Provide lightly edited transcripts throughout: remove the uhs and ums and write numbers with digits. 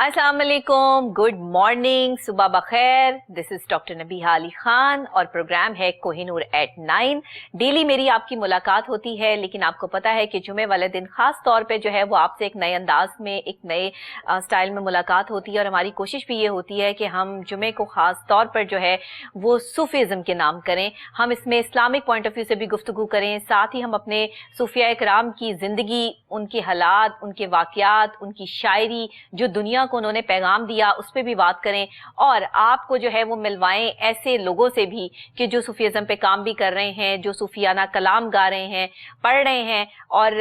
अस्सलाम वालेकुम, good morning, सुबह बखैर। This is doctor Nabiha Ali Khan और प्रोग्राम है कोहिनूर एट 9। डेली मेरी आपकी मुलाकात होती है, लेकिन आपको पता है कि जुमे वाले दिन खास तौर पे जो है वो आपसे एक नए अंदाज में, एक नए स्टाइल में मुलाकात होती है। और हमारी कोशिश भी ये होती है कि हम जुमे को खास तौर पर जो है वो सूफीज़म के नाम करें, हम इसमें इस्लामिक पॉइंट ऑफ व्यू से भी गुफ्तगू करें, साथ ही हम अपने सूफिया कराम की ज़िंदगी, उनके हालात, उनके वाक़यात, उनकी शायरी, जो दुनिया को उन्होंने पैगाम दिया, उस पर भी बात करें। और आपको जो है वो मिलवाएं ऐसे लोगों से भी कि जो सूफीज़म पे काम भी कर रहे हैं, जो सूफियाना कलाम गा रहे हैं, पढ़ रहे हैं। और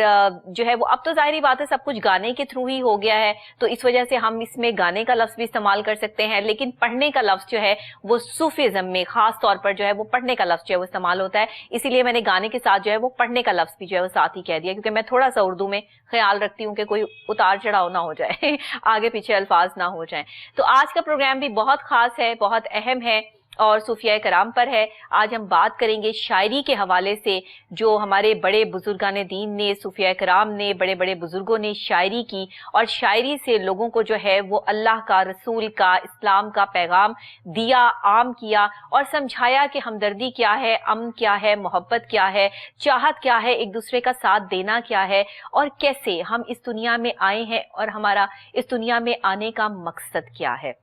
जो है वो अब तो ज़ाहिरी बात है सब कुछ गाने के थ्रू ही हो गया है, तो इस वजह से हम इसमें गाने का लफ्ज़ भी इस्तेमाल कर सकते हैं, लेकिन पढ़ने का लफ्ज़ जो है वो सूफीज़म में खास तौर पर जो है वो पढ़ने का लफ्ज़ जो है वो इस्तेमाल होता है। इसीलिए मैंने गाने के साथ जो है वो पढ़ने का लफ्ज़ भी जो है वो साथ ही कह दिया, क्योंकि मैं थोड़ा सा उर्दू में ख्याल रखती हूँ कि कोई उतार चढ़ाव ना हो जाए आगे पीछे अल्फाज ना हो जाएं। तो आज का प्रोग्राम भी बहुत खास है, बहुत अहम है और सूफिया कराम पर है। आज हम बात करेंगे शायरी के हवाले से, जो हमारे बड़े बुजुर्गान दीन ने, सूफिया कराम ने, बड़े बड़े बुजुर्गों ने शायरी की, और शायरी से लोगों को जो है वो अल्लाह का, रसूल का, इस्लाम का पैगाम दिया, आम किया और समझाया कि हमदर्दी क्या है, अमन क्या है, मोहब्बत क्या है, चाहत क्या है, एक दूसरे का साथ देना क्या है, और कैसे हम इस दुनिया में आए हैं और हमारा इस दुनिया में आने का मकसद क्या है।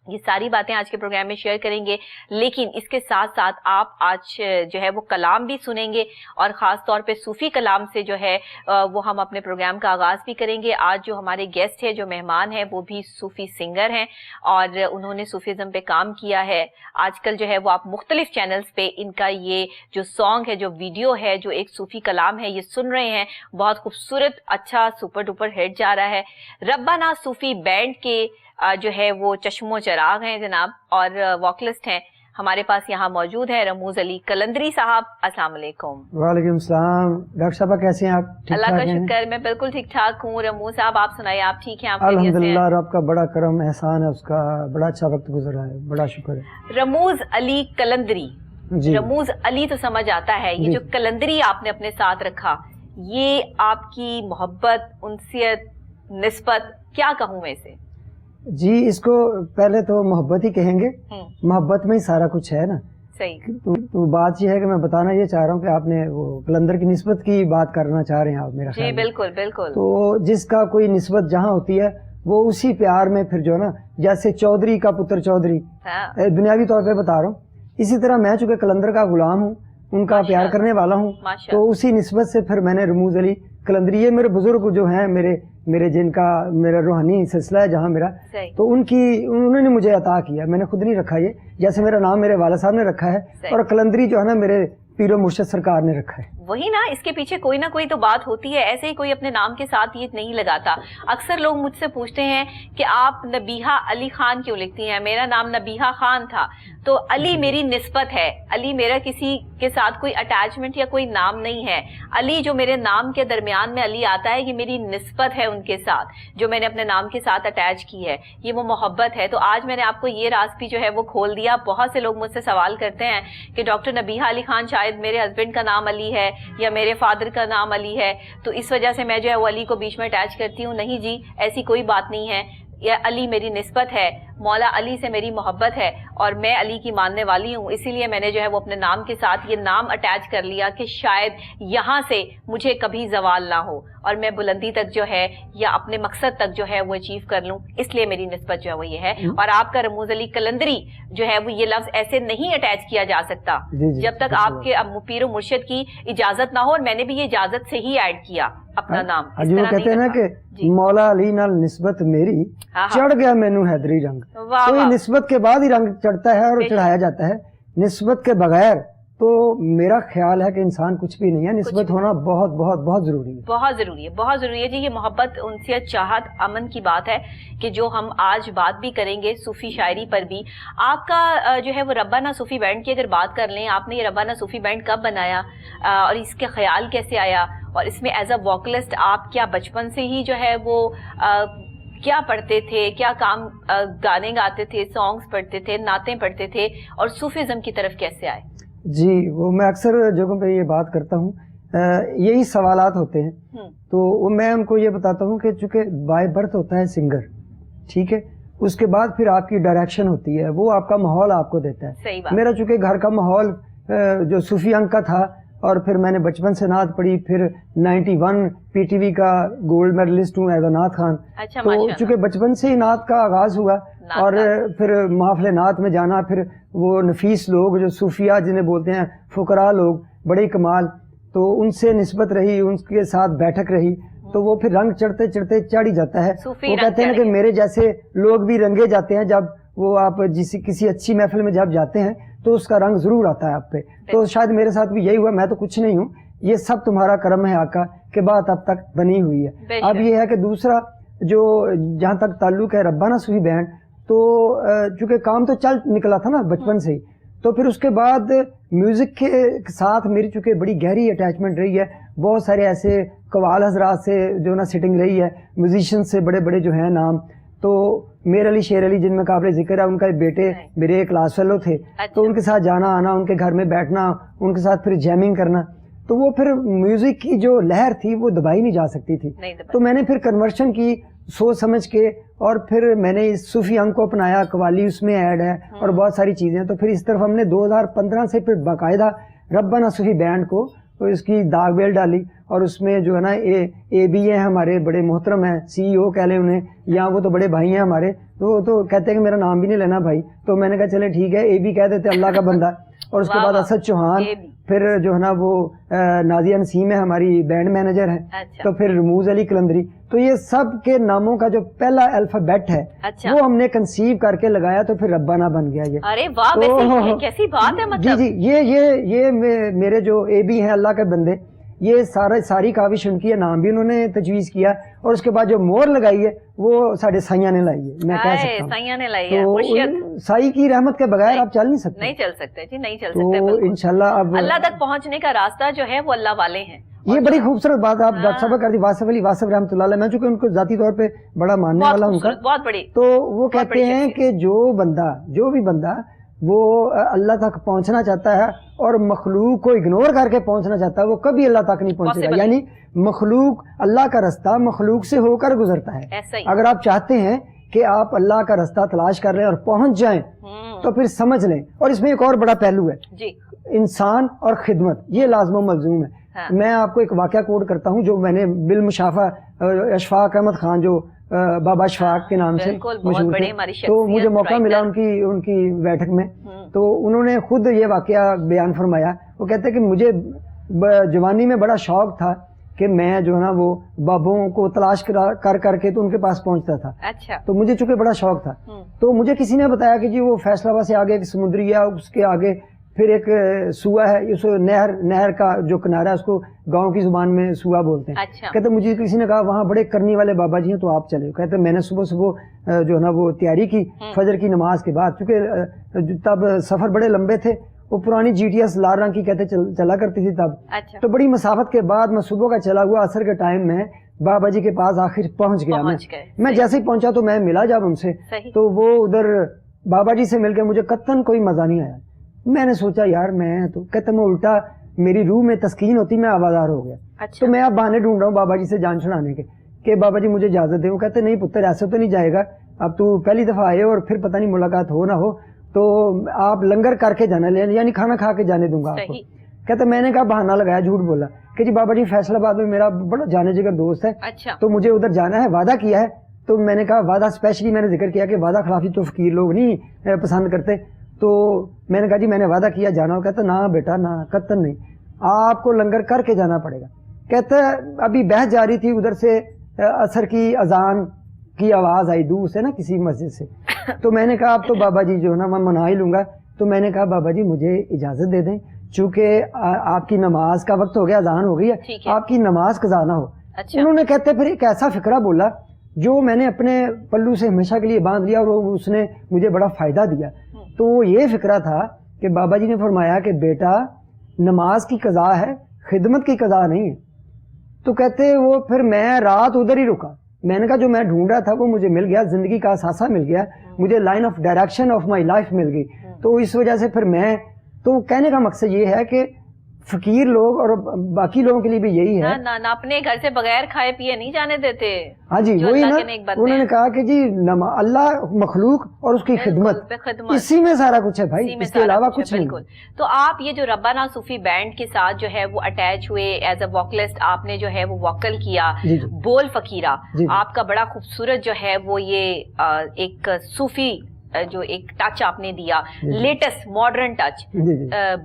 ये सारी बातें आज के प्रोग्राम में शेयर करेंगे, लेकिन इसके साथ साथ आप आज जो है वो कलाम भी सुनेंगे, और ख़ास तौर पे सूफ़ी कलाम से जो है वो हम अपने प्रोग्राम का आगाज़ भी करेंगे। आज जो हमारे गेस्ट है, जो मेहमान हैं, वो भी सूफ़ी सिंगर हैं और उन्होंने सूफीज़म पे काम किया है। आजकल जो है वो आप मुख्तलिफ चैनल्स पे इनका ये जो सॉन्ग है, जो वीडियो है, जो एक सूफ़ी कलाम है, ये सुन रहे हैं। बहुत खूबसूरत, अच्छा, सुपर डुपर हिट जा रहा है। रब्बाना सूफ़ी बैंड के जो है वो चश्मो चराग हैं जनाब, और वोकलिस्ट हैं हमारे पास यहाँ मौजूद है रमूज अली कलंदरी साहब। अस्सलाम वालेकुम। वालेकुम सलाम। डॉक्टर साहब कैसे हैं आप? अल्लाह का शुक्र, मैं बिल्कुल ठीक ठाक हूँ। रमूज साहब आप सुनाइए, आप ठीक हैं? आप अल्हम्दुलिल्लाह, रब का बड़ा करम एहसान है, उसका बड़ा अच्छा वक्त गुजरा है, बड़ा शुक्र है। रमूज अली कलंदरी, रमूज अली तो समझ आता है, ये जो कलंदरी आपने अपने साथ रखा, ये आपकी मोहब्बत, उनसियत, निस्बत, क्या कहूँ मैं इसे? जी, इसको पहले तो मोहब्बत ही कहेंगे, मोहब्बत में ही सारा कुछ है ना। सही। तो बात ये है कि मैं बताना ये चाह रहा हूँ कि आपने वो कलंदर की निस्बत की बात करना चाह रहे हैं आप, मेरा ख्याल। जी बिल्कुल बिल्कुल। तो जिसका कोई निस्बत जहाँ होती है वो उसी प्यार में फिर जो है ना, जैसे चौधरी का पुत्र चौधरी, दुनियावी तौर पर बता रहा हूँ, इसी तरह मैं चूंकि कलंदर का गुलाम हूँ, उनका प्यार करने वाला हूँ, तो उसी निस्बत से फिर मैंने रमूज अली कलंदरी, ये मेरे बुजुर्ग जो हैं, मेरे जिनका मेरा रूहानी सिलसिला है जहाँ मेरा, तो उन्होंने मुझे अता किया, मैंने खुद नहीं रखा ये। जैसे मेरा नाम मेरे वाला साहब ने रखा है, और कलंदरी जो है ना मेरे पीरो मुर्शद सरकार ने रखा है। वही ना, इसके पीछे कोई ना कोई तो बात होती है, ऐसे ही कोई अपने नाम के साथ ये नहीं लगाता। अक्सर लोग मुझसे पूछते हैं कि आप नबीहा अली खान क्यों लिखती हैं? मेरा नाम नबीहा खान था, तो अली मेरी निस्बत है, अली मेरा किसी के साथ कोई अटैचमेंट या कोई नाम नहीं है। अली जो मेरे नाम के दरमियान में अली आता है, ये मेरी निस्बत है उनके साथ, जो मैंने अपने नाम के साथ अटैच की है, ये वो मोहब्बत है। तो आज मैंने आपको ये राज भी जो है वो खोल दिया। बहुत से लोग मुझसे सवाल करते हैं कि डॉक्टर नबीहा अली खान, शायद मेरे हस्बैंड का नाम अली है या मेरे फादर का नाम अली है, तो इस वजह से मैं जो है वो अली को बीच में अटैच करती हूँ। नहीं जी, ऐसी कोई बात नहीं है, या अली मेरी निस्बत है, मौला अली से मेरी मोहब्बत है और मैं अली की मानने वाली हूँ। इसीलिए मैंने जो है वो अपने नाम के साथ ये नाम अटैच कर लिया कि शायद यहाँ से मुझे कभी जवाल ना हो और मैं बुलंदी तक जो है या अपने मकसद तक जो है वो अचीव कर लूँ, इसलिए मेरी निस्बत जो है वो ये है। और आपका रमूज अली कलंदरी जो है वो ये लफ्ज ऐसे नहीं अटैच किया जा सकता जब तक आपके पीर मुर्शिद की इजाजत ना हो, और मैंने भी ये इजाजत से ही ऐड किया अपना नाम। जो कहते हैं ना कि मौला अली नाल निस्बत मेरी चढ़ गया मैनू हैदरी रंग, तो ये निस्बत के बाद ही रंग चढ़ता है और चढ़ाया जाता है। निस्बत के बगैर तो मेरा ख्याल है कि इंसान कुछ भी नहीं है। निस्बत होना बहुत बहुत बहुत जरूरी है, बहुत जरूरी है, बहुत जरूरी है जी। ये मोहब्बत, उनसियत, चाहत, अमन की बात है कि जो हम आज बात भी करेंगे सूफी शायरी पर भी। आपका जो है वो रब्बाना सूफी बैंड की अगर बात कर लें, आपने ये रब्बाना सूफी बैंड कब बनाया और इसके ख्याल कैसे आया, और इसमें एज अ वोकलिस्ट आप क्या बचपन से ही जो है वो क्या पढ़ते थे, क्या काम गाने गाते थे, सॉन्ग्स पढ़ते थे, नातें पढ़ते थे, और सूफीज़म की तरफ कैसे आए? जी, वो मैं अक्सर जगहों पे ये बात करता हूँ, यही सवालात होते हैं, तो मैं उनको ये बताता हूँ कि चूंकि बाय बर्थ होता है सिंगर, ٹھیک ہے. اس کے بعد پھر آپ کی ڈائریکشن ہوتی ہے, وہ آپ کا ماحول آپ کو دیتا ہے. میرا چونکہ گھر کا ماحول جو صوفی انگ کا تھا, اور پھر میں نے بچپن سے نعت پڑھی, پھر 91 پی ٹی وی کا گولڈ میڈلسٹ ہوں ایز اے نعت خان. تو چونکہ بچپن سے ہی نعت کا آغاز ہوا, اور پھر محفل نعت میں جانا, پھر وہ نفیس لوگ جو صوفیہ جنہیں بولتے ہیں, فقراء لوگ بڑے کمال, تو ان سے نسبت رہی, ان کے ساتھ بیٹھک رہی, تو وہ پھر رنگ چڑھتے چڑھتے چڑھ ہی جاتا ہے. وہ کہتے ہیں کہ میرے جیسے لوگ بھی رنگے جاتے ہیں, جب وہ آپ کسی اچھی محفل میں جب جاتے ہیں تو اس کا رنگ ضرور آتا ہے آپ پہ. تو شاید میرے ساتھ بھی یہی ہوا, میں تو کچھ نہیں ہوں, یہ سب تمہارا کرم ہے آقا کہ بات اب تک بنی ہوئی ہے. اب یہ ہے کہ دوسرا جو جہاں تک تعلق ہے ربانہ صوفی بینڈ, تو چونکہ کام تو چل نکلا تھا نا بچپن سے ہی, تو پھر اس کے بعد میوزک کے ساتھ میری چونکہ بڑی گہری اٹیچمنٹ رہی ہے. بہت سارے ایسے قوال حضرات سے جو نا سٹنگ رہی ہے, میوزیشین سے بڑے بڑے جو ہیں نام, تو میر علی شیر علی جن میں قابل ذکر ہے, ان کا بیٹے میرے ایک کلاس فیلو تھے, تو ان کے ساتھ جانا آنا, ان کے گھر میں بیٹھنا, ان کے ساتھ پھر جیمنگ کرنا, تو وہ پھر میوزک کی جو لہر تھی وہ دبائی نہیں جا سکتی تھی. تو میں نے پھر کنورشن کی سوچ سمجھ کے, اور پھر میں نے صوفی انگ کو اپنایا, قوالی اس میں ایڈ ہے اور بہت ساری چیزیں. تو پھر اس طرف ہم نے 2015 سے پھر باقاعدہ ربانہ صوفی بینڈ کو اس کی داغ بیل ڈالی, اور اس میں جو ہے نا اے بی ہیں ہمارے بڑے محترم ہیں, سی ای او کہہ لیں انہیں, یا وہ تو بڑے بھائی ہیں ہمارے, تو کہتے ہیں کہ میرا نام بھی نہیں لینا بھائی, تو میں نے کہا چلے ٹھیک ہے, اے بی کہہ دیتے اللہ کا بندہ. اور اس کے بعد اسد چوہان, پھر جو ہے نا وہ نازیہ نسیم ہے ہماری بینڈ مینیجر ہیں, تو پھر رموز علی قلندری. تو یہ سب کے ناموں کا جو پہلا الفابیٹ ہے وہ ہم نے کنسیو کر کے لگایا, تو پھر ربانہ بن گیا. یہ ارے واہ, کیسی بات ہے. مطلب جی یہ میرے جو اے بی ہیں اللہ کے بندے, یہ ساری کاوش ان کی ہے, نام بھی انہوں نے تجویز کیا, اور اس کے بعد جو مور لگائی ہے وہ ساڑھے سائیاں نے لائی ہے, میں کہہ سکتا ہوں سائیاں نے لائی ہے. تو سائی کی رحمت کے بغیر آپ چل نہیں سکتے. نہیں چل سکتے جی, نہیں چل سکتے. تو انشاءاللہ اب اللہ تک پہنچنے کا راستہ جو ہے وہ اللہ والے ہیں. یہ بڑی خوبصورت بات آپ ڈاکٹر صاحب کر دی, واصف علی واصف رحمۃ اللہ علیہ, میں چونکہ ان کو ذاتی طور پہ بڑا ماننے والا ہوں ان کا, بہت بڑی. تو وہ کہتے ہیں کہ جو بھی بندہ وہ اللہ تک پہنچنا چاہتا ہے اور مخلوق کو اگنور کر کے پہنچنا چاہتا ہے, وہ کبھی اللہ تک نہیں پہنچے گا. یعنی مخلوق, اللہ کا رستہ مخلوق سے ہو کر گزرتا ہے. اگر آپ چاہتے ہیں کہ آپ اللہ کا رستہ تلاش کر رہے ہیں اور پہنچ جائیں, تو پھر سمجھ لیں. اور اس میں ایک اور بڑا پہلو ہے, انسان اور خدمت, یہ لازم و ملزوم ہے. میں آپ کو ایک واقعہ کوٹ کرتا ہوں جو میں نے بالمشافہ اشفاق احمد خان جو بابا اشفاق کے نام سے مشہور تھے, تو مجھے موقع ملا ان کی بیٹھک میں, تو انہوں نے خود یہ واقعہ بیان فرمایا. وہ کہتے ہیں کہ مجھے جوانی میں بڑا شوق تھا کہ میں جو ہے نا وہ بابوں کو تلاش کر کے تو ان کے پاس پہنچتا تھا. تو مجھے چونکہ بڑا شوق تھا, تو مجھے کسی نے بتایا کہ جی وہ فیصل آباد سے آگے ایک سمندری ہے, اس کے آگے پھر ایک سوا ہے, اس نہر کا جو کنارہ ہے اس کو گاؤں کی زبان میں سوا بولتے ہیں. کہتے مجھے کسی نے کہا وہاں بڑے کرنی والے بابا جی ہیں, تو آپ چلے. کہتے میں نے صبح جو ہے نا وہ تیاری کی فجر کی نماز کے بعد, چونکہ تب سفر بڑے لمبے تھے, وہ پرانی جی ٹی ایس لال رنگ کی کہتے چلا کرتی تھی تب. تو بڑی مسافت کے بعد میں صبح کا چلا ہوا عصر کے ٹائم میں بابا جی کے پاس آخر پہنچ گیا. میں جیسے ہی پہنچا تو میں ملا جب ان سے, تو وہ ادھر بابا جی سے مل کے مجھے قطعاً کوئی مزہ نہیں آیا. میں نے سوچا یار میں تو کہتے میں الٹا میری روح میں تسکین ہوتی, میں آوازدار ہو گیا. تو میں اب بہانے ڈھونڈ رہا ہوں بابا جی سے جان چھڑانے کے کہ بابا جی مجھے اجازت دیں. وہ کہتے نہیں پتر ایسے تو نہیں جائے گا, اب تو پہلی دفعہ آئے اور پھر پتہ نہیں ملاقات ہو نہ ہو, تو آپ لنگر کر کے جانا, یعنی کھانا کھا کے جانے دوں گا آپ کو. کہتے میں نے کہا بہانہ لگایا, جھوٹ بولا کہ جی بابا جی فیصل آباد میں میرا بڑا جانے جگر دوست ہے, تو مجھے ادھر جانا ہے, وعدہ کیا ہے. تو میں نے کہا وعدہ اسپیشلی میں نے ذکر کیا کہ وعدہ خلافی تو فقیر لوگ نہیں پسند کرتے. تو میں نے کہا جی میں نے وعدہ کیا جانا. کہتا نہ بیٹا نہ, قطعاً نہیں, آپ کو لنگر کر کے جانا پڑے گا. کہتا ابھی بحث جاری تھی, ادھر سے عصر کی اذان کی آواز آئی دور سے نا کسی مسجد سے. تو میں نے کہا اب تو بابا جی جو ہے نا میں منا ہی لوں گا. تو میں نے کہا بابا جی مجھے اجازت دے دیں, چونکہ آپ کی نماز کا وقت ہو گیا, اذان ہو گئی ہے, آپ کی نماز قضا نہ ہو. انہوں نے کہتے پھر ایک ایسا فکرہ بولا جو میں نے اپنے پلو سے ہمیشہ کے لیے باندھ لیا, اور اس نے مجھے بڑا فائدہ دیا. تو وہ یہ فکرہ تھا کہ بابا جی نے فرمایا کہ بیٹا نماز کی قضا ہے, خدمت کی قضا نہیں ہے. تو کہتے وہ پھر میں رات ادھر ہی رکا. میں نے کہا جو میں ڈھونڈ رہا تھا وہ مجھے مل گیا, زندگی کا اثاثہ مل گیا, مجھے line of direction of my life مل گئی. تو اس وجہ سے پھر میں, تو کہنے کا مقصد یہ ہے کہ फकीर लोग और बाकी लोगों के लिए भी यही है ना अपने घर से बगैर खाए पिए नहीं जाने देते। हाँ जी, वही ना, उन्होंने कहा कि जी अल्लाह, मखलूक और उसकी खिदमत, इसी में सारा कुछ है भाई, इसके अलावा कुछ नहीं। तो आप ये जो रब्बाना सूफी बैंड के साथ जो है वो अटैच हुए, एज अ वोकलिस्ट आपने जो है वो वोकल किया, बोल फकीरा, आपका बड़ा खूबसूरत जो है वो ये एक सूफी जो एक टच आपने दिया, लेटेस्ट मॉडर्न टच,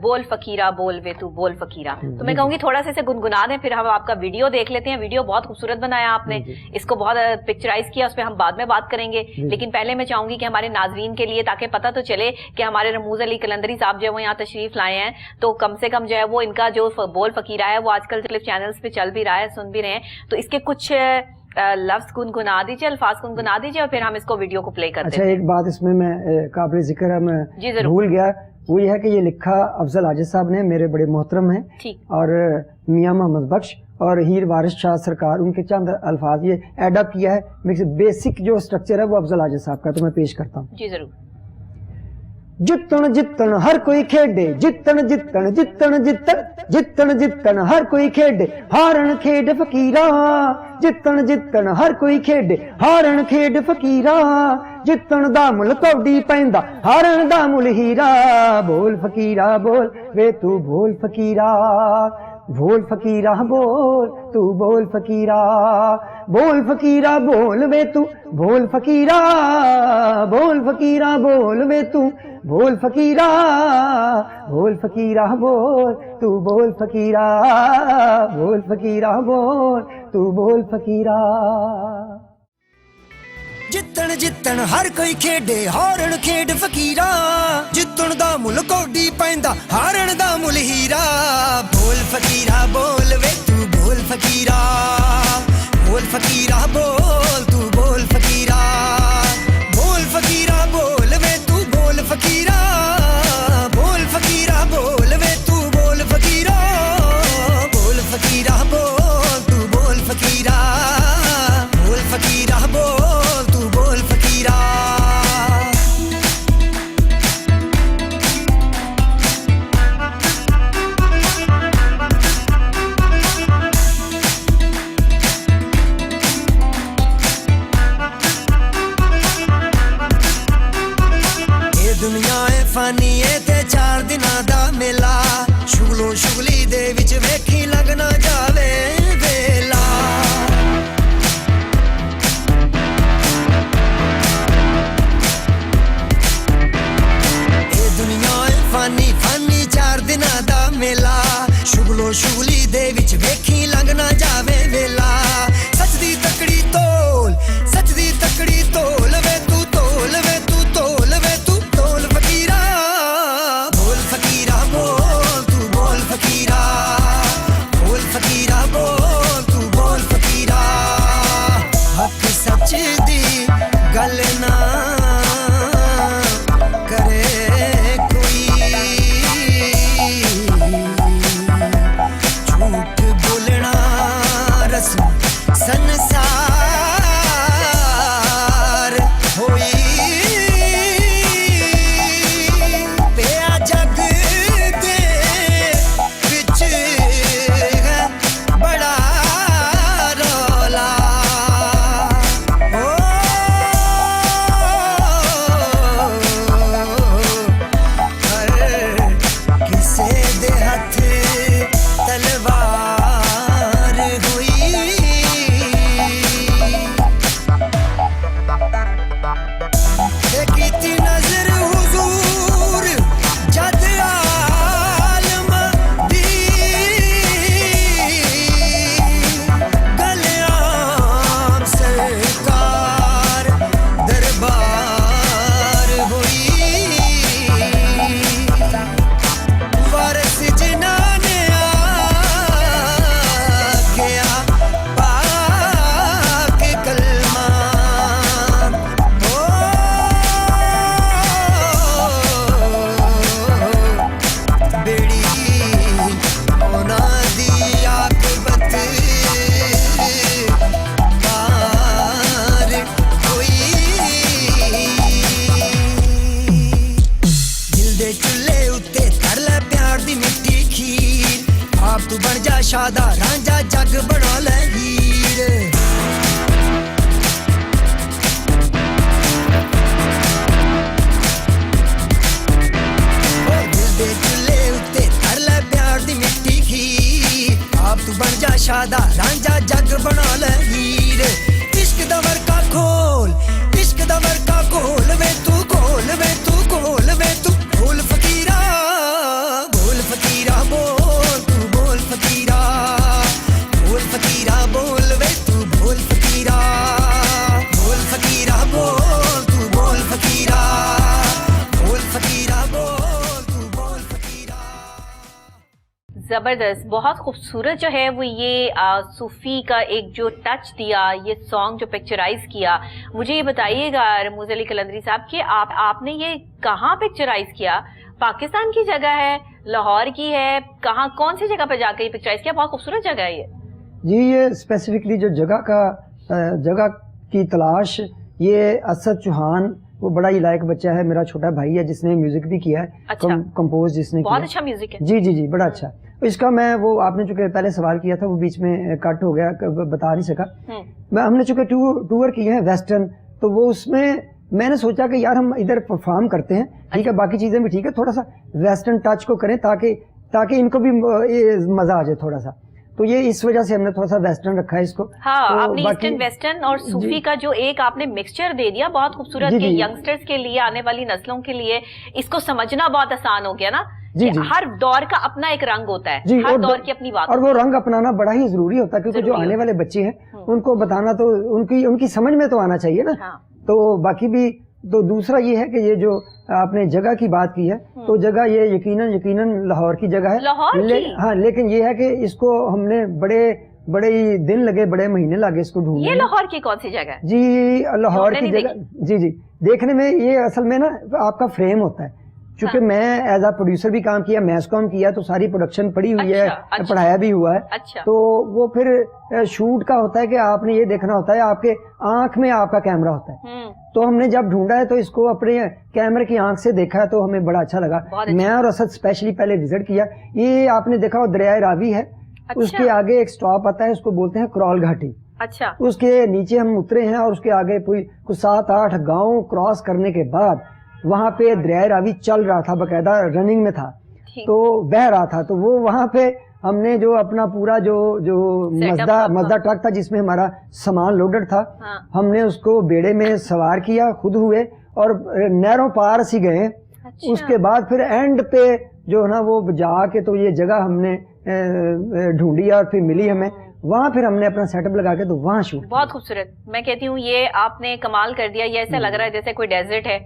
बोल फकीरा बोल वे तू बोल फकीरा। तो मैं कहूंगी थोड़ा सा इसे गुनगुना दें, फिर हम आपका वीडियो देख लेते हैं। वीडियो बहुत खूबसूरत बनाया आपने, इसको बहुत पिक्चराइज किया, उस पर हम बाद में बात करेंगे, लेकिन पहले मैं चाहूंगी कि हमारे नाजरीन के लिए, ताकि पता तो चले कि हमारे रमूज अली कलंदरी साहब जो है वो यहाँ तशरीफ लाए हैं, तो कम से कम जो है वो इनका जो बोल फकीरा है वो आजकल चैनल्स पे चल भी रहा है, सुन भी रहे हैं, तो इसके कुछ लफ्ज गुनगुना दीजिए, अल्फाज गुनगुना दीजिए और फिर हम इसको वीडियो को प्ले करते हैं। अच्छा, एक बात इसमें मैं काबिल जिक्र है, मैं भूल गया, वो ये है कि ये लिखा अफजल आजिज साहब ने, मेरे बड़े मोहतरम हैं, और मियां मोहम्मद बख्श और हीर वारिस शाह सरकार, उनके चंद अल्फाज ये एडअप किया है। बेसिक जो स्ट्रक्चर है वो अफजल आजिज साहब का, तो मैं पेश करता हूँ। जी जरूर। जितन जितन हर कोई खेडे, जितन जितन जितन जितन जितन जितन हर कोई खेडे, हारण खेड फकीरा, जितन जितन हर कोई खेडे, हारण खेड फकीरा, जितन दा मुल कौडी पैंदा, हारण दा मुल हीरा, बोल फकीरा बोल वे तू बोल फकीरा, बोल फकीरा बोल तू बोल फकीरा, बोल फकीरा बोल वे तू बोल फकीरा, बोल फकीरा बोल वे तू बोल फकीरा, बोल फकीरा बोल तू बोल फकीरा, बोल फकीरा बोल तू बोल फकीरा। जितन जितन हर कोई खेडे, हारण खेड फकीरा, जितन दा मुल कौडी पैंदा, हारण दा मुल हीरा, बोल फकीरा बोल वे तू बोल फकीरा, बोल फकीरा बोल तू बोल फकीरा, बोल फकीरा बोल वे तू बोल फकीरा, बोल फकीरा बोल वे तू बोल फकीरा, बोल फकीरा बोल तू बोल फकीरा, बोल फकीरा बोल तू बोल फकीरा। फानी ते 4 दिनां दा मेला, शुगलों शुगली दे विच वेखी लगना जावे वेला, ए दुनिया है फानी फानी 4 दिनां दा मेला, शुगलों शुगली दे विच वेखी लगना जावे वेला, सच दी तकड़ी तोल, सच दी तकड़ी तोल वे तू तोल वे तू तोल वे तू तोल फकीरा, बोल फकीरा बोल तू बोल फकीरा, बोल फकीरा बोल तू बोल फकीरा, हक सच दी गल ना करे कोई, झूठ बोलना रस्म संसार होई, पिया जग दे विच है बड़ा रौला, ओ हर किसे दे हथ तलवार होई, कीती नजर हुजूर जद आलम दी, गलियां सरकार दरबार होई, वारिस जिन्ना شادہ رانجا جگ بنا لے ہیر دل دے چلے اتے کر لے پیار دی مٹی کھیر آپ تو بن جا شادہ رانجا جگ بنا لے ہیر عشق دا ورکا کھول عشق دا ورکا کھول وے تو کھول وے تو کھول وے تو بول فقیرہ بول فقیرہ بول تو بول فقیرہ بول فقیرہ بول وے تو بول فقیرہ بول فقیرہ بول تو بول فقیرہ بول فقیرہ بول تو بول فقیرہ. زبردست, بہت خوبصورت جو ہے وہ یہ صوفی کا ایک جو ٹچ دیا, یہ سانگ جو پکچرائز کیا. مجھے یہ بتائیے گا رموز علی قلندری صاحب کہ آپ نے یہ کہاں پکچرائز کیا؟ پاکستان کی جگہ ہے, لاہور کی ہے, کہاں کون سی جگہ پہ جا کے یہ پکچرائز کیا؟ بہت خوبصورت جگہ ہے یہ. جی یہ اسپیسیفکلی جو جگہ کی تلاش, یہ اسد چوہان, وہ بڑا ہی لائق بچہ ہے, میرا چھوٹا بھائی ہے جس نے میوزک بھی کیا ہے, کمپوز جس نے بہت اچھا میوزک ہے. جی بڑا اچھا. اس کا میں وہ آپ نے چونکہ پہلے سوال کیا تھا وہ بیچ میں کٹ ہو گیا, بتا نہیں سکا. ہم نے چونکہ ٹور کیے ہیں ویسٹرن, تو وہ اس میں نے سوچا کہ یار ہم ادھر پرفارم کرتے ہیں, ٹھیک ہے, باقی چیزیں بھی ٹھیک ہے, تھوڑا سا ویسٹرن ٹچ کو کریں تاکہ ان کو بھی مزہ آ جائے تھوڑا سا. تو یہ اس وجہ سے ہم نے تھوڑا سا ویسٹرن رکھا ہے اس کو. ہاں, آپ نے ایسٹرن ویسٹرن اور صوفی کا جو ایک آپ نے مکسچر دے دیا, بہت خوبصورت, کہ ینگسٹرز کے لیے, آنے والی نسلوں کے لیے اس کو سمجھنا بہت آسان ہو گیا نا. ہر دور کا اپنا ایک رنگ ہوتا ہے, ہر دور کی اپنی بات, اور وہ رنگ اپنانا بڑا ہی ضروری ہوتا ہے, کیونکہ جو آنے والے بچے ہیں ان کو بتانا تو ان کی سمجھ میں تو آنا چاہیے نا. تو باقی بھی تو دوسرا یہ ہے کہ یہ جو آپ نے جگہ کی بات کی ہے, تو جگہ یہ یقیناً لاہور کی جگہ ہے. ہاں, لیکن یہ ہے کہ اس کو ہم نے بڑے دن لگے, بڑے مہینے لگے اس کو ڈھونڈنے. یہ لاہور کی کون سی جگہ ہے؟ جی لاہور کی جگہ, جی دیکھنے میں یہ اصل میں نا آپ کا فریم ہوتا ہے, چونکہ میں ایز اے پروڈیوسر بھی کام کیا, میس کام کیا, تو ساری پروڈکشن پڑی ہوئی ہے, پڑھایا بھی ہوا ہے. تو وہ پھر شوٹ کا ہوتا ہے کہ آپ نے یہ دیکھنا ہوتا ہے, آپ کے آنکھ میں آپ کا کیمرہ ہوتا ہے. تو ہم نے جب ڈھونڈا ہے تو اس کو اپنے کیمرے کی آنکھ سے دیکھا ہے, تو ہمیں بڑا اچھا لگا. میں اور اسد اسپیشلی پہلے وزٹ کیا. یہ آپ نے دیکھا وہ دریائے راوی ہے, اس کے آگے ایک سٹاپ آتا ہے, اس کو بولتے ہیں کرال گھاٹی. اچھا, اس کے نیچے ہم اترے ہیں, اور اس کے آگے کچھ 7-8 گاؤں کراس کرنے کے بعد وہاں پہ دریائے راوی چل رہا تھا, باقاعدہ رننگ میں تھا, تو بہ رہا تھا. تو وہ وہاں پہ ہم نے جو اپنا پورا جو مزدہ ٹرک تھا جس میں ہمارا سامان لوڈڈ تھا, ہم نے اس کو بیڑے میں سوار کیا, خود ہوئے اور نہروں پار سی گئے. اس کے بعد پھر اینڈ پہ جو ہے نا وہ جا کے تو یہ جگہ ہم نے ڈھونڈی اور پھر ملی ہمیں, وہاں پھر ہم نے اپنا سیٹ اپ لگا کے تو وہاں شوٹ. بہت خوبصورت, میں کہتی ہوں یہ آپ نے کمال کر دیا. یہ ایسا لگ رہا ہے جیسے کوئی ڈیزرٹ ہے,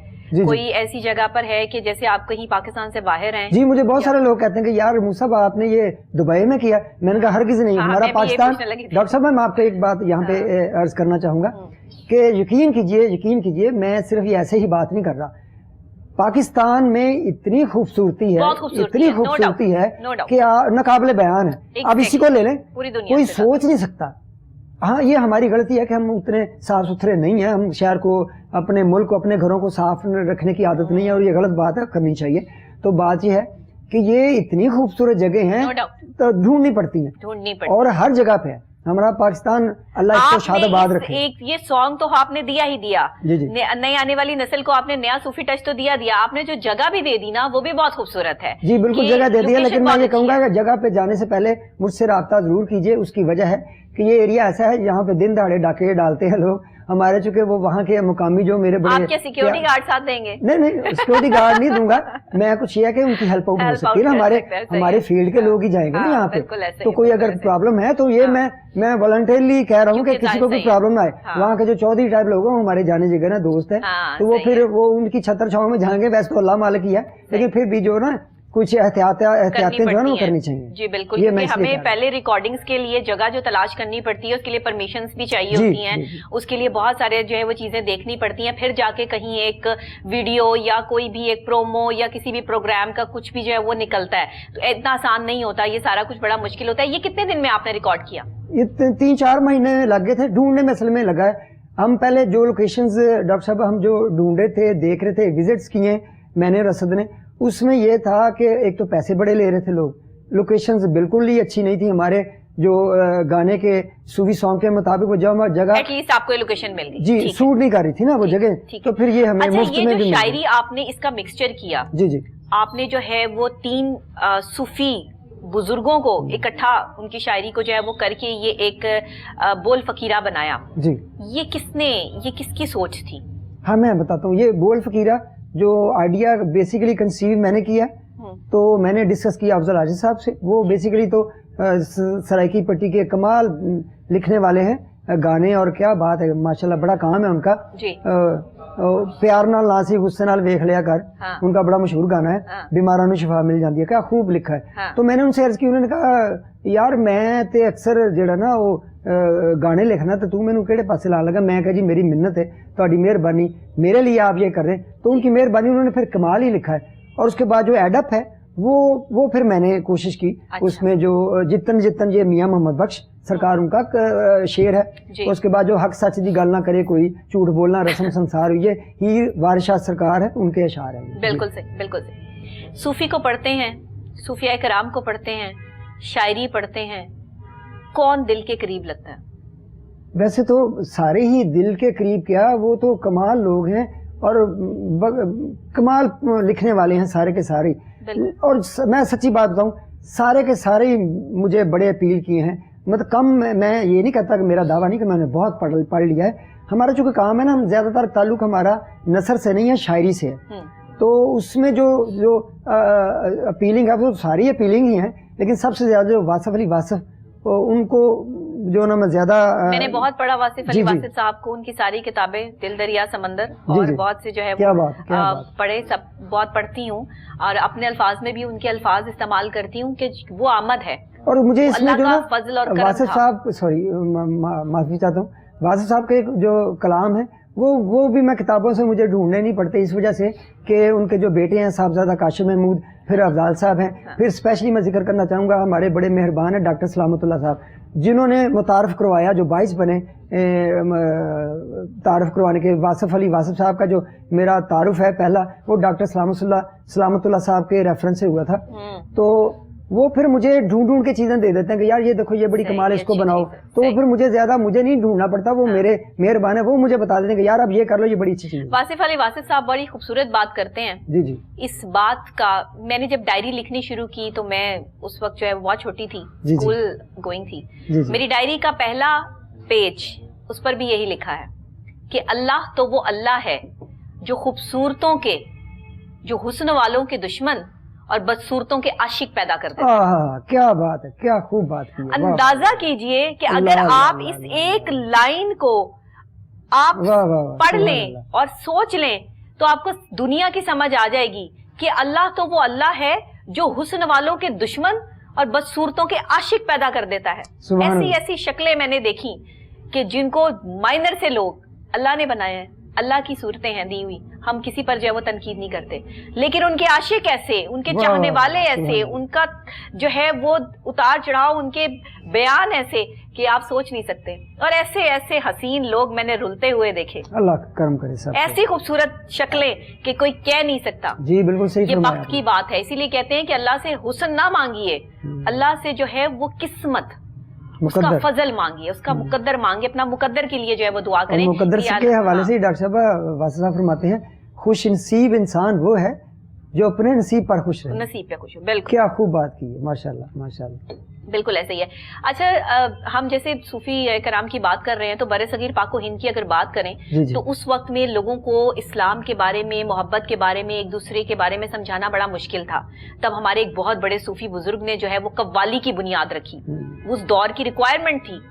کوئی ایسی جگہ پر ہے کہ جیسے آپ کہیں پاکستان سے باہر ہیں. جی مجھے بہت سارے لوگ کہتے ہیں کہ یار موسیٰ آپ نے یہ دبئی میں کیا. میں نے کہا ہرگز نہیں, ہمارا پاکستان. ڈاکٹر صاحب میں آپ کو ایک بات یہاں پہ عرض کرنا چاہوں گا کہ یقین کیجئے میں صرف یہ ایسے ہی بات نہیں کر رہا. پاکستان میں اتنی خوبصورتی ہے کہ ناقابل بیان ہے. اب اسی کو لے لیں, کوئی سوچ نہیں سکتا. ہاں یہ ہماری غلطی ہے کہ ہم اتنے صاف ستھرے نہیں ہیں, ہم شہر کو, اپنے ملک کو, اپنے گھروں کو صاف رکھنے کی عادت نہیں ہے, اور یہ غلط بات ہے, کرنی چاہیے. تو بات یہ ہے کہ یہ اتنی خوبصورت جگہ ہیں تو ڈھونڈنی پڑتی ہیں, اور ہر جگہ پہ ہے. ہمارا پاکستان اللہ اس کو شاد آباد رکھے. ایک یہ سانگ تو آپ نے دیا ہی دیا, نئی آنے والی نسل کو آپ نے نیا صوفی ٹچ تو دیا. آپ نے جو جگہ بھی دے دی نا وہ بھی بہت خوبصورت ہے. جی بالکل جگہ دے دی ہے, لیکن میں یہ کہوں گا کہ جگہ پہ جانے سے پہلے مجھ سے رابطہ ضرور کیجئے. اس کی وجہ ہے کہ یہ ایریا ایسا ہے جہاں پہ دن دہاڑے ڈاکے ڈالتے ہیں لوگ ہمارے, چونکہ وہ وہاں کے مقامی جو میرے بڑے. آپ کیا سیکیورٹی گارڈ ساتھ دیں گے؟ نہیں سیکیورٹی گارڈ نہیں دوں گا میں, کچھ یہ ہے کہ ان کی ہیلپ آؤٹ ہو سکتی ہے نا, ہمارے فیلڈ کے لوگ ہی جائیں گے نا یہاں پہ. تو کوئی اگر پرابلم ہے تو یہ میں والنٹرلی کہہ رہا ہوں کہ کسی کو کوئی پرابلم نہ آئے. وہاں کے جو چودھری ٹائپ لوگ ہیں ہمارے جانے جگہ نا دوست ہیں, تو وہ پھر وہ ان کی چھتر چھاؤں میں جائیں گے. ویسے تو اللہ مالک ہی ہے, لیکن پھر بھی جو نا کچھ احتیاطیں جو ہے نا وہ کرنی چاہیے. جی بالکل, کیونکہ ہمیں پہلے ریکارڈنگز کے لیے جگہ جو تلاش کرنی پڑتی ہے اس کے لیے پرمیشنز بھی چاہیے ہوتی ہیں, اس کے لیے بہت سارے جو ہے وہ چیزیں دیکھنی پڑتی ہیں. پھر جا کے کہیں ایک ویڈیو یا کوئی بھی ایک پرومو یا کسی بھی پروگرام کا کچھ بھی جو ہے وہ نکلتا ہے, تو اتنا آسان نہیں ہوتا, یہ سارا کچھ بڑا مشکل ہوتا ہے. یہ کتنے دن میں آپ نے ریکارڈ کیا؟ یہ 3-4 مہینے لگے تھے ڈھونڈنے میں, اصل میں لگا ہے. ہم پہلے جو لوکیشنز ڈاکٹر صاحب ہم جو ڈھونڈے تھے, دیکھ رہے تھے, وزٹس کیے میں نے رسد نے, اس میں یہ تھا کہ ایک تو پیسے بڑے لے رہے تھے لوگ, लोकेशंस बिल्कुल ही अच्छी नहीं थी हमारे जो गाने के सूफी सॉन्ग के मुताबिक, वो जगह एटलीस्ट आपको लोकेशन मिल गई जी सूट नहीं कर रही थी ना वो जगह, तो फिर ये हमें मुफ्त में भी शायरी आपने इसका मिक्सचर किया, जी जी आपने जो है वो 3 सूफी बुजुर्गों को इकट्ठा उनकी शायरी को जो है वो करके ये एक बोल फकीरा बनाया जी, ये किसकी सोच थी? हाँ मैं बताता हूँ, ये बोल फकीरा जो आइडिया बेसिकली कंसीव मैंने किया, तो मैंने डिस्कस किया अफजल हाजी साहब से। वो बेसिकली तो सराइकी पट्टी के कमाल लिखने वाले हैं गाने, और क्या बात है माशाल्लाह, बड़ा काम है उनका जी। प्यार नाल नासी गुस्से नाल वेख लिया कर, हाँ। उनका बड़ा मशहूर गाना है, हाँ। बीमारां नूं शिफा मिल जाती है, क्या खूब लिखा है, हाँ। तो मैंने उनसे अर्ज की, उन्होंने कहा यार मैं ते अक्सर जेड़ा ना वो गाने लिखना, तो तू मैनू केड़े पासे लान लगा? मैं कहा जी मेरी मिन्नत है, तुहाडी मेहरबानी, मेरे लिए आप ये कर रहे, तो उनकी मेहरबानी, उन्होंने फिर कमाल ही लिखा है। और उसके बाद जो एडअप है वो फिर मैंने कोशिश की, अच्छा। उसमें जो जितन ये मियां मोहम्मद बख्श सरकार उनका शेर है, उसके बाद जो हक सच दी गल ना करे कोई, झूठ बोलना रस्म संसार, ये हीर वारिशाह सरकार है, उनके अशार हैं। बिल्कुल सही, बिल्कुल सही। सूफी को पढ़ते हैं, सूफिया कराम को पढ़ते हैं, शायरी पढ़ते हैं, कौन दिल के करीब लगता है? वैसे तो सारे ही दिल के करीब, क्या वो तो कमाल लोग हैं और कमाल लिखने वाले हैं सारे के सारे, और मैं सच्ची बात बताऊं, सारे के सारे मुझे बड़े अपील किए हैं। मतलब कम, मैं ये नहीं कहता कि मेरा दावा नहीं कि मैंने बहुत पढ़ लिया है, हमारा चूंकि काम है ना, हम ज्यादातर ताल्लुक हमारा नसर से नहीं है, शायरी से है, तो उसमें जो अपीलिंग है वो सारी अपीलिंग ही है, लेकिन सबसे ज्यादा जो वासिफ अली वासिफ, उनको जो ना मैं ज्यादा मैंने बहुत पढ़ा वासिफ अली वासिफ साहब को, उनकी सारी किताबें, दिल दरिया समंदर, और बहुत से जो है क्या बात पढ़े, सब बहुत पढ़ती हूँ, और अपने अल्फाज में भी उनके अल्फाज इस्तेमाल करती हूँ कि वो आमद है। और मुझे इसमें जो फजल और वासिफ साहब, सॉरी माफी चाहता हूँ, वासिफ साहब के जो कलाम है वो भी मैं किताबों से मुझे ढूंढने नहीं पड़ते, इस वजह से कि उनके जो बेटे हैं साहबजादा काशिम महमूद, फिर अफजाल साहब हैं, हाँ। फिर स्पेशली मैं जिक्र करना चाहूँगा हमारे बड़े मेहरबान हैं डॉक्टर सलामतुल्लाह साहब, जिन्होंने मुतारफ़ करवाया, जो 22 बने तारुफ करवाने के। वासिफ अली वासिफ साहब का जो मेरा तारुफ है पहला, वो डॉक्टर सलामतुल्लाह साहब के रेफरेंस से हुआ था, तो वो फिर मुझे ढूंढ के चीजें दे देते हैं कि यार ये देखो ये बड़ी कमाल है, इसको बनाओ, तो फिर मुझे मुझे नहीं ढूंढना पड़ता, वो मेरे मेहरबान है, वो मुझे बता देते हैं कि यार अब ये कर लो, ये बड़ी अच्छी चीज है। वासिफ अली वासिफ साहब बड़ी खूबसूरत बात करते हैं। जी जी, इस बात का मैंने जब डायरी लिखनी शुरू की, तो मैं उस वक्त जो है बहुत छोटी थी, स्कूल गोइंग थी, मेरी डायरी का पहला पेज, उस पर भी यही लिखा है कि अल्लाह तो वो अल्लाह है जो खूबसूरतों के, जो हुस्न वालों के दुश्मन और बदसूरतों के आशिक पैदा करते हैं। क्या बात है, क्या खूब बात की। अंदाजा कीजिए कि अगर आप इस एक लाइन को आप पढ़ लें और सोच लें, तो आपको दुनिया की समझ आ जाएगी कि अल्लाह तो वो अल्लाह है जो हुस्न वालों के दुश्मन और बदसूरतों के आशिक पैदा कर देता है। ऐसी ऐसी शक्लें मैंने देखी कि जिनको माइनर से लोग अल्लाह ने बनाए हैं, अल्लाह की सूरतें हैं दी हुई, हम किसी पर जो है वो तनकीद नहीं करते, लेकिन उनके आशिक ऐसे, उनके चाहने वाले ऐसे, उनका जो है वो उतार चढ़ाव, उनके बयान ऐसे कि आप सोच नहीं सकते। और ऐसे ऐसे हसीन लोग मैंने रुलते हुए देखे, अल्लाह करम करे सब, ऐसी खूबसूरत शक्लें कि कोई कह नहीं सकता। जी बिल्कुल सही, ये वक्त की बात है, इसीलिए कहते हैं कि अल्लाह से हुस्न ना मांगिए, अल्लाह से जो है वो किस्मत, उसका फजल मांगिए, उसका मुकद्दर मांगिए, अपना मुकद्दर के लिए जो है वो दुआ करें। मुकद्दर के हवाले से डॉक्टर साहब वासिफ साहब फरमाते हैं, खुश नसीब इंसान वो है जो अपने नसीब पर खुश रहे, नसीब पे खुश हो। बिल्कुल, क्या खूब बात की है, माशाल्लाह माशाल्लाह, बिल्कुल ऐसे ही है। अच्छा, हम जैसे सूफी कराम की बात कर रहे हैं, तो बरसगीर पाक हिंद की अगर बात करें, तो उस वक्त में लोगों को इस्लाम के बारे में, मोहब्बत के बारे में, एक दूसरे के बारे में समझाना बड़ा मुश्किल था। तब हमारे एक बहुत बड़े सूफी बुजुर्ग ने जो है वो कव्वाली की बुनियाद रखी, उस दौर की रिक्वायरमेंट थी।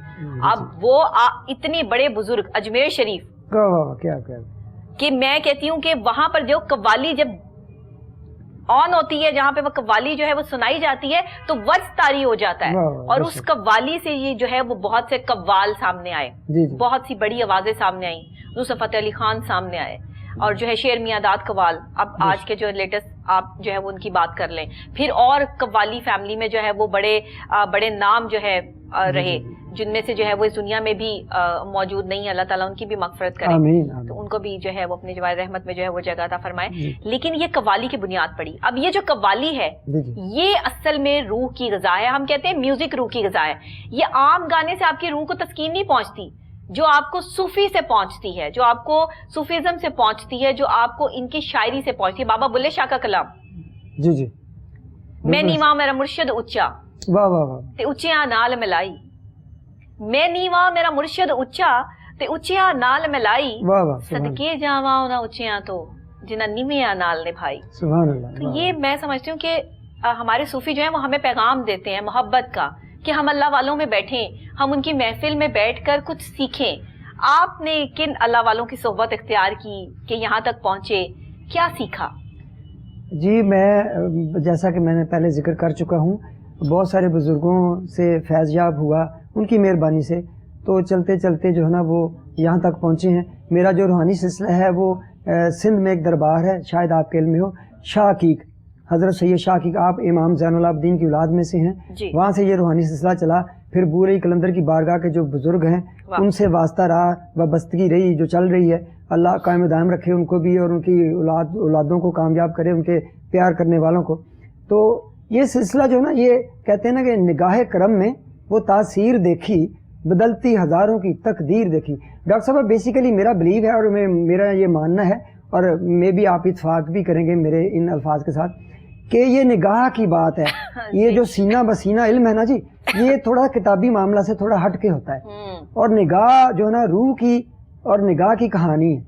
अब वो इतने बड़े बुजुर्ग, अजमेर शरीफ, क्या कि मैं कहती हूँ कि वहां पर जो कव्वाली जब ऑन होती है, जहाँ पे वो कव्वाली जो है वो सुनाई जाती है, तो वर्ष तारी हो जाता है, और उस कव्वाली से ये जो है वो बहुत से कव्वाल सामने आए, बहुत सी बड़ी आवाजें सामने आई, नुसरत फतेह अली खान सामने आए, और जो है शेर मियां दाद कव्वाल, अब आज के जो लेटेस्ट आप जो है वो उनकी बात कर लें, फिर और कव्वाली फैमिली में जो है वो बड़े नाम जो है रहे, जिनमें से जो है वो इस दुनिया में भी मौजूद नहीं है, अल्लाह ताला उनकी भी मगफरत करे, आमीन, आमीन। तो उनको भी जो है वो अपनी जवार रहमत में जो है वो जगह अता फरमाए। लेकिन ये कव्वाली की बुनियाद पड़ी। अब ये जो कव्वाली है ये असल में रूह की ग़िज़ा है। हम कहते हैं म्यूजिक रूह की ग़िज़ा है। ये आम गाने से आपकी रूह को तस्कीन नहीं पहुंचती, जो आपको सूफी से पहुंचती है, जो आपको सूफीज़म से पहुंचती है, जो आपको इनकी शायरी से पहुंचती है। बाबा बुल्ले शाह का कलाम, जी जी, मैं नीवा मेरा मुर्शिद उच्चा, वाह वाह वाह, ते उच्चिया नाल मिलाई, मैं नीवा मेरा मुर्शिद उच्चा ते उच्चिया नाल मिलाई, वाह वाह, सदके जावा उना उच्चिया तो जिन्ना निमिया नाल निभाई। सुभान अल्लाह। तो ये मैं समझती हूँ कि हमारे सूफी जो है वो हमें पैगाम देते हैं मोहब्बत का, कि हम अल्लाह वालों में बैठें, हम उनकी महफिल में बैठकर कुछ सीखें। आपने किन अल्लाह वालों की सोहबत इख्तियार की कि यहाँ तक पहुँचे, क्या सीखा? जी, मैं जैसा कि मैंने पहले जिक्र कर चुका हूँ, बहुत सारे बुज़ुर्गों से फैज़याब हुआ उनकी मेहरबानी से, तो चलते चलते जो है ना वो यहाँ तक पहुँचे हैं। मेरा जो रूहानी सिलसिला है वो सिंध में एक दरबार है, शायद आपके इल्म में हो, शाह अकीक, हज़रत सैयद शाह अकीक, आप इमाम ज़ैनुल आबिदीन की औलाद में से हैं, वहाँ से ये रूहानी सिलसिला चला। फिर बूरे कलंदर की बारगाह के जो बुज़ुर्ग हैं उनसे वास्ता रहा, वाबस्तगी रही जो चल रही है। अल्लाह कायम दायम रखे उनको भी और उनकी औलादों को कामयाब करे, उनके प्यार करने वालों को। तो ये सिलसिला जो है ना, ये कहते हैं ना कि निगाह करम में वो तासीर देखी, बदलती हज़ारों की तकदीर देखी। डॉक्टर साहब, बेसिकली मेरा बिलीव है और मेरा ये मानना है, और मे भी आप इत्फाक भी करेंगे मेरे इन अल्फाज के साथ, कि ये निगाह की बात है। ये जो सीना बसीना इल्म है ना जी, ये थोड़ा किताबी मामला से थोड़ा हट के होता है, और निगाह जो है ना रूह की और निगाह की कहानी है।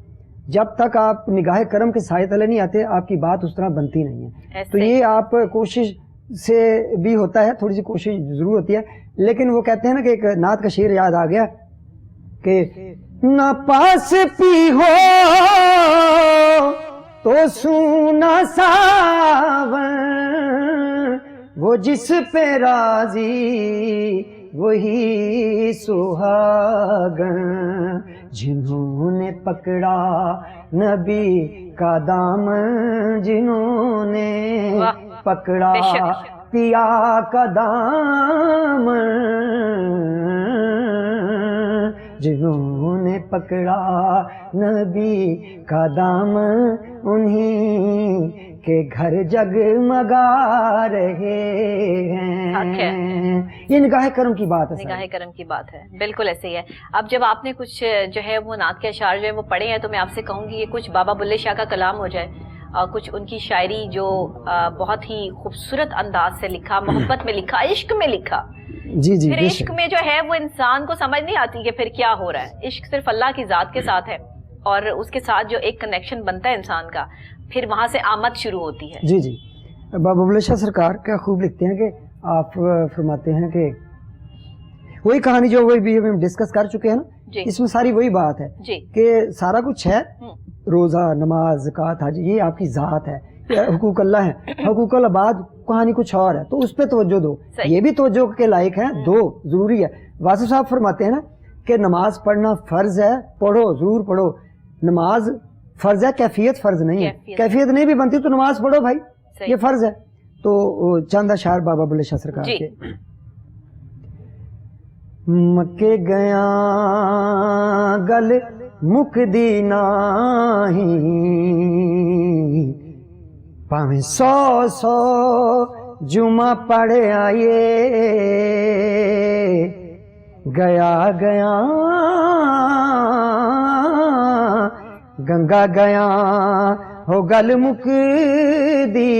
जब तक आप निगाह करम के साए तले नहीं आते, आपकी बात उस तरह बनती नहीं है। तो ये आप कोशिश से भी होता है, थोड़ी सी कोशिश जरूर होती है, लेकिन वो कहते हैं ना कि एक नात का शेर याद आ गया कि ना पास पी हो तो सूना सावन, वो जिस पे राजी वही सुहागन, जिन्होंने पकड़ा नबी का दामन, जिन्होंने पकड़ा पिया का दामन, जिन्होंने पकड़ा नबी का दामन, उन्हीं के घर जगमगा रहे हैं। ये निगाह करम की बात है, निगाह करम की बात है, बिल्कुल ऐसे ही है। अब जब आपने कुछ जो है वो नात के अशार जो है वो पढ़े हैं, तो मैं आपसे कहूँगी ये कुछ बाबा बुल्ले शाह का कलाम हो जाए, कुछ उनकी शायरी जो बहुत ही खूबसूरत अंदाज से लिखा, मोहब्बत में लिखा, इश्क में लिखा। जी जी, फिर इश्क में जो है वो इंसान को समझ नहीं आती कि फिर क्या हो रहा है। इश्क सिर्फ अल्लाह की जात के साथ है, और उसके साथ जो एक कनेक्शन बनता है इंसान का, फिर वहां से आमद शुरू होती है। जी जी, बाबा बुल्ले शाह सरकार क्या खूब लिखते हैं कि आप फरमाते हैं कि वही कहानी जो वही भी हम डिस्कस कर चुके हैं ना, इसमें सारी वही बात है कि सारा कुछ है, रोजा नमाज ज़कात हज, ये आपकी जात है, हुकूक अल्लाह है, हुकूक अल इबाद कहानी कुछ और है, तो उस पर तवज्जो दो। ये भी तवज्जो के लायक है, दो जरूरी है। वासिफ साहब फरमाते हैं ना कि नमाज पढ़ना फर्ज है, पढ़ो जरूर पढ़ो। नमाज फर्ज है, कैफियत फर्ज नहीं है। कैफियत नहीं भी बनती तो नमाज पढ़ो भाई, ये फर्ज है। तो चंद अशार बाबा बुल्ले शाह सरकार के। मक्के गया गल मुकदी नाही, भावें 100 जुमा पढ़ आए, गया गया गंगा गया हो गल मुकदी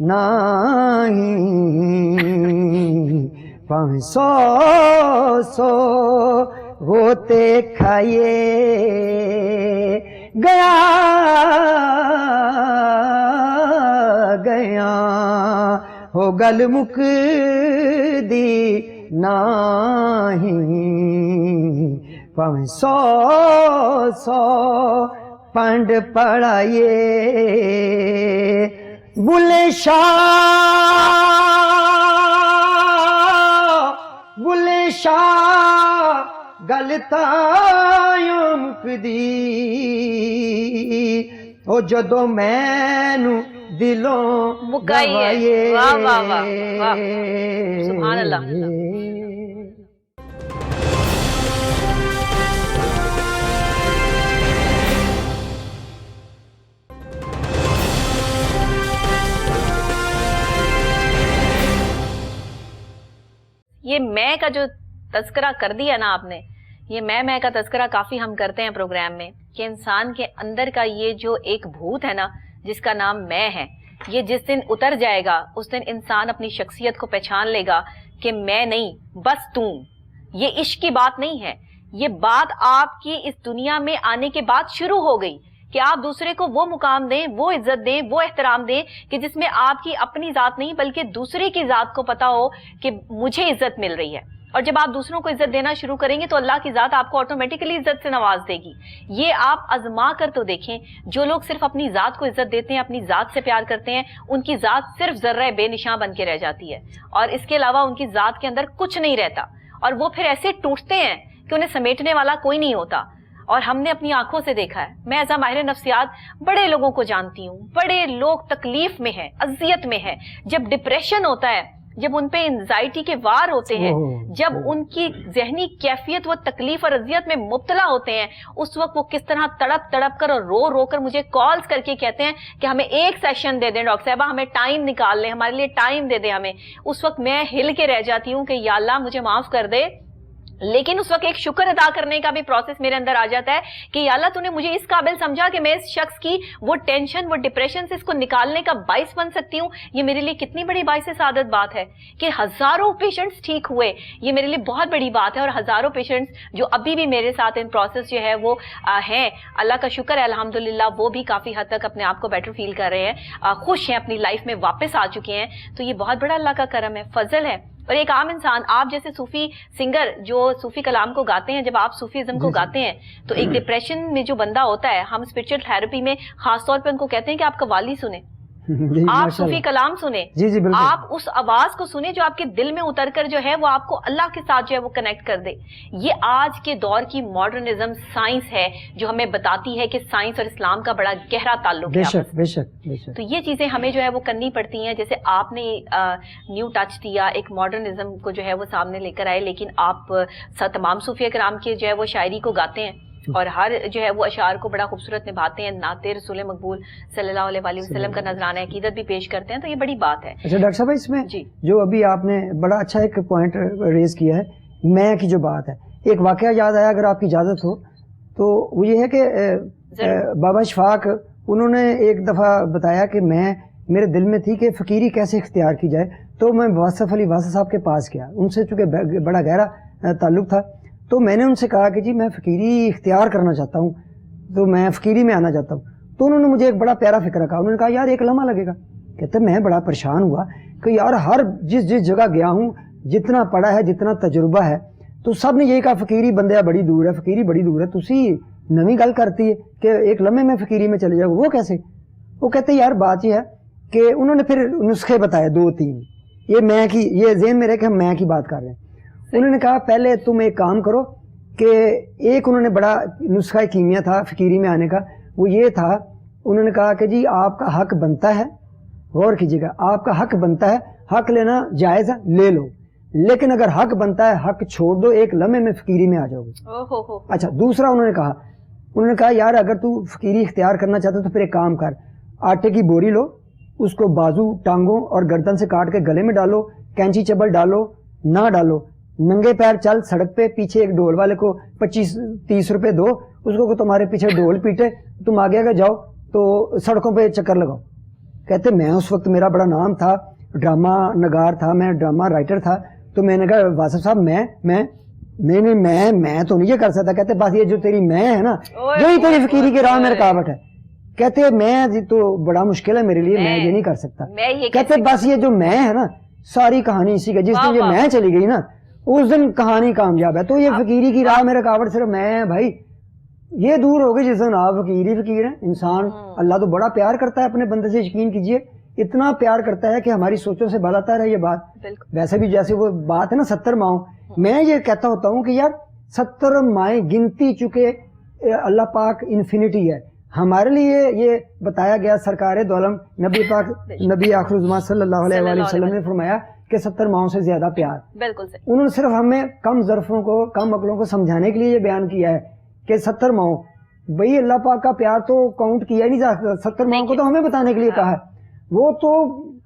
नाही, भावें 100 होते खाए, गया गया हो गल मुकदी नाही, भावें 100 पंड पढ़ाए। बुल्ले शाह गलता मुकदी, ओ जदों मैनू दिलों मुकाइए। वाह वाह वाह, सुभान अल्लाह। یہ میں کا جو تذکرہ کر دیا نا آپ نے, یہ میں کا تذکرہ کافی ہم کرتے ہیں پروگرام میں, کہ انسان کے اندر کا یہ جو ایک بھوت ہے نا جس کا نام میں ہے, یہ جس دن اتر جائے گا اس دن انسان اپنی شخصیت کو پہچان لے گا کہ میں نہیں بس تم. یہ عشق کی بات نہیں ہے, یہ بات آپ کی اس دنیا میں آنے کے بعد شروع ہو گئی کہ آپ دوسرے کو وہ مقام دیں, وہ عزت دیں, وہ احترام دیں کہ جس میں آپ کی اپنی ذات نہیں بلکہ دوسرے کی ذات کو پتا ہو کہ مجھے عزت مل رہی ہے. اور جب آپ دوسروں کو عزت دینا شروع کریں گے تو اللہ کی ذات آپ کو آٹومیٹکلی عزت سے نواز دے گی. یہ آپ آزما کر تو دیکھیں, جو لوگ صرف اپنی ذات کو عزت دیتے ہیں, اپنی ذات سے پیار کرتے ہیں, ان کی ذات صرف ذرہ بے نشاں بن کے رہ جاتی ہے, اور اس کے علاوہ ان کی ذات کے اندر کچھ نہیں رہتا, اور وہ پھر ایسے ٹوٹتے ہیں کہ انہیں سمیٹنے والا کوئی نہیں ہوتا. اور ہم نے اپنی آنکھوں سے دیکھا ہے, میں ایز اے ماہر نفسیات بڑے لوگوں کو جانتی ہوں, بڑے لوگ تکلیف میں ہیں, اذیت میں ہیں, جب ڈپریشن ہوتا ہے, جب ان پہ انزائٹی کے وار ہوتے ہیں, جب ان کی ذہنی کیفیت وہ تکلیف اور اذیت میں مبتلا ہوتے ہیں, اس وقت وہ کس طرح تڑپ تڑپ کر اور رو رو کر مجھے کالز کر کے کہتے ہیں کہ ہمیں ایک سیشن دے دیں ڈاکٹر صاحبہ, ہمیں ٹائم نکال لیں, ہمارے لیے ٹائم دے دیں ہمیں. اس وقت میں ہل کے رہ جاتی ہوں کہ یا اللہ مجھے معاف کر دے, لیکن اس وقت ایک شکر ادا کرنے کا بھی پروسیس میرے اندر آ جاتا ہے کہ یا اللہ تو نے مجھے اس قابل سمجھا کہ میں اس شخص کی وہ ٹینشن, وہ ڈپریشن سے اس کو نکالنے کا باعث بن سکتی ہوں. یہ میرے لیے کتنی بڑی باعث سعادت بات ہے کہ ہزاروں پیشنٹس ٹھیک ہوئے, یہ میرے لیے بہت بڑی بات ہے. اور ہزاروں پیشنٹس جو ابھی بھی میرے ساتھ ان پروسیس جو ہے وہ ہیں, اللہ کا شکر ہے الحمدللہ, وہ بھی کافی حد تک اپنے آپ کو بیٹر فیل کر رہے ہیں, خوش ہیں, اپنی لائف میں واپس آ چکے ہیں. تو یہ بہت بڑا اللہ کا کرم ہے, فضل ہے. اور ایک عام انسان, آپ جیسے صوفی سنگر جو صوفی کلام کو گاتے ہیں, جب آپ صوفیزم کو گاتے ہیں تو ایک ڈپریشن میں جو بندہ ہوتا ہے, ہم اسپرچل تھراپی میں خاص طور پہ ان کو کہتے ہیں کہ آپ قوالی سنیں, آپ صوفی کلام سنیں, آپ اس آواز کو سنیں جو آپ کے دل میں اتر کر جو ہے وہ آپ کو اللہ کے ساتھ جو ہے وہ کنیکٹ کر دے. یہ آج کے دور کی ماڈرنزم سائنس ہے جو ہمیں بتاتی ہے کہ سائنس اور اسلام کا بڑا گہرا تعلق ہے. تو یہ چیزیں ہمیں جو ہے وہ کرنی پڑتی ہیں. جیسے آپ نے نیو ٹچ دیا, ایک ماڈرنزم کو جو ہے وہ سامنے لے کر آئے, لیکن آپ تمام صوفیہ کرام کے جو ہے وہ شاعری کو گاتے ہیں اور ہر جو ہے وہ اشعار کو بڑا خوبصورت نبھاتے ہیں, نعت رسول مقبول صلی اللہ علیہ وآلہ وسلم کا نذرانہ عقیدت بھی پیش کرتے ہیں. تو یہ بڑی بات ہے. اچھا ڈاکٹر صاحب, اس میں جو ابھی آپ نے بڑا اچھا ایک پوائنٹ ریز کیا ہے, میں کی جو بات ہے, ایک واقعہ یاد آیا اگر آپ کی اجازت ہو تو. وہ یہ ہے کہ بابا اشفاق انہوں نے ایک دفعہ بتایا کہ میرے دل میں تھی کہ فقیری کیسے اختیار کی جائے, تو میں واصف علی واصف صاحب کے پاس گیا, ان سے چونکہ بڑا گہرا تعلق تھا, تو میں نے ان سے کہا کہ جی میں فقیری اختیار کرنا چاہتا ہوں, تو میں فقیری میں آنا چاہتا ہوں. تو انہوں نے مجھے ایک بڑا پیارا فکر رکھا, انہوں نے کہا یار ایک لمحہ لگے گا. کہتے میں بڑا پریشان ہوا کہ یار ہر جس جگہ گیا ہوں, جتنا پڑھا ہے, جتنا تجربہ ہے, تو سب نے یہی کہا فقیری بندہ بڑی دور ہے, فقیری بڑی دور ہے, تسی نویں گل کرتی ہے کہ ایک لمحے میں فقیری میں چلے جاؤ, وہ کیسے؟ وہ کہتے یار بات یہ ہے کہ انہوں نے پھر نسخے بتائے 2-3, یہ میں کی, یہ ذہن میں رہے کہ ہم میں کی بات کر رہے ہیں. انہوں نے کہا پہلے تم ایک کام کرو کہ ایک انہوں نے بڑا نسخہ کیمیا تھا فقیری میں آنے کا, وہ یہ تھا, انہوں نے کہا کہ جی آپ کا حق بنتا ہے, غور کیجیے گا, آپ کا حق بنتا ہے, حق لینا جائز ہے, لے لو, لیکن اگر حق بنتا ہے حق چھوڑ دو, ایک لمحے میں فقیری میں آ جاؤ گے. اچھا دوسرا انہوں نے کہا یار اگر تو فقیری اختیار کرنا چاہتا تو پھر ایک کام کر, آٹے کی بوری لو, اس کو بازو, ٹانگوں اور گردن سے کاٹ کے گلے میں ڈالو, کینچی چبل ڈالو, نہ ڈالو, ننگے پیر چل سڑک پہ, پیچھے ایک ڈول والے کو 25-30 روپے دو, اس کو تمہارے پیچھے ڈول پیٹے, تم آگے آگے جاؤ تو سڑکوں پہ چکر لگاؤ. کہتے میں اس وقت میرا بڑا نام تھا, ڈرامہ نگار تھا, میں ڈرامہ رائٹر تھا, تو میں نے کہا واصف صاحب میں تو نہیں یہ کر سکتا. کہتے بس یہ جو تیری میں ہے نا, یہی تیری فقیری کی راہ میں رکاوٹ ہے. کہتے میں تو بڑا مشکل ہے میرے لیے, میں یہ نہیں کر سکتا. کہتے بس یہ جو میں ہے نا, ساری کہانی اسی کا, جس دن یہ میں چلی گئی نا اس دن کہانی کامیاب ہے. تو یہ فقیری کی راہ میں رکاوٹ صرف میں, بھائی یہ دور ہو گئی جس دن آپ فقیر ہیں. انسان اللہ تو بڑا پیار کرتا ہے اپنے بندے سے, یقین کیجئے اتنا پیار کرتا ہے کہ ہماری سوچوں سے بالاتر ہے یہ بات. ویسے بھی جیسے وہ بات ہے نا 70 ماؤں, میں یہ کہتا ہوتا ہوں کہ یار 70 مائیں گنتی چکے اللہ پاک انفینٹی ہے. ہمارے لیے یہ بتایا گیا, سرکار دو عالم نبی پاک نبی آخر الزمان صلی اللہ علیہ وآلہ وسلم نے فرمایا کہ 70 ماؤں سے زیادہ پیار. بالکل صحیح. انہوں نے صرف ہمیں کم ظرفوں کو, کم عقلوں کو سمجھانے کے لیے یہ بیان کیا ہے کہ 70 ماؤں, بھئی اللہ پاک کا پیار تو کاؤنٹ کیا نہیں جا سکتا, 70 ماؤں کو تو ہمیں بتانے کے لیے کہا ہے. وہ تو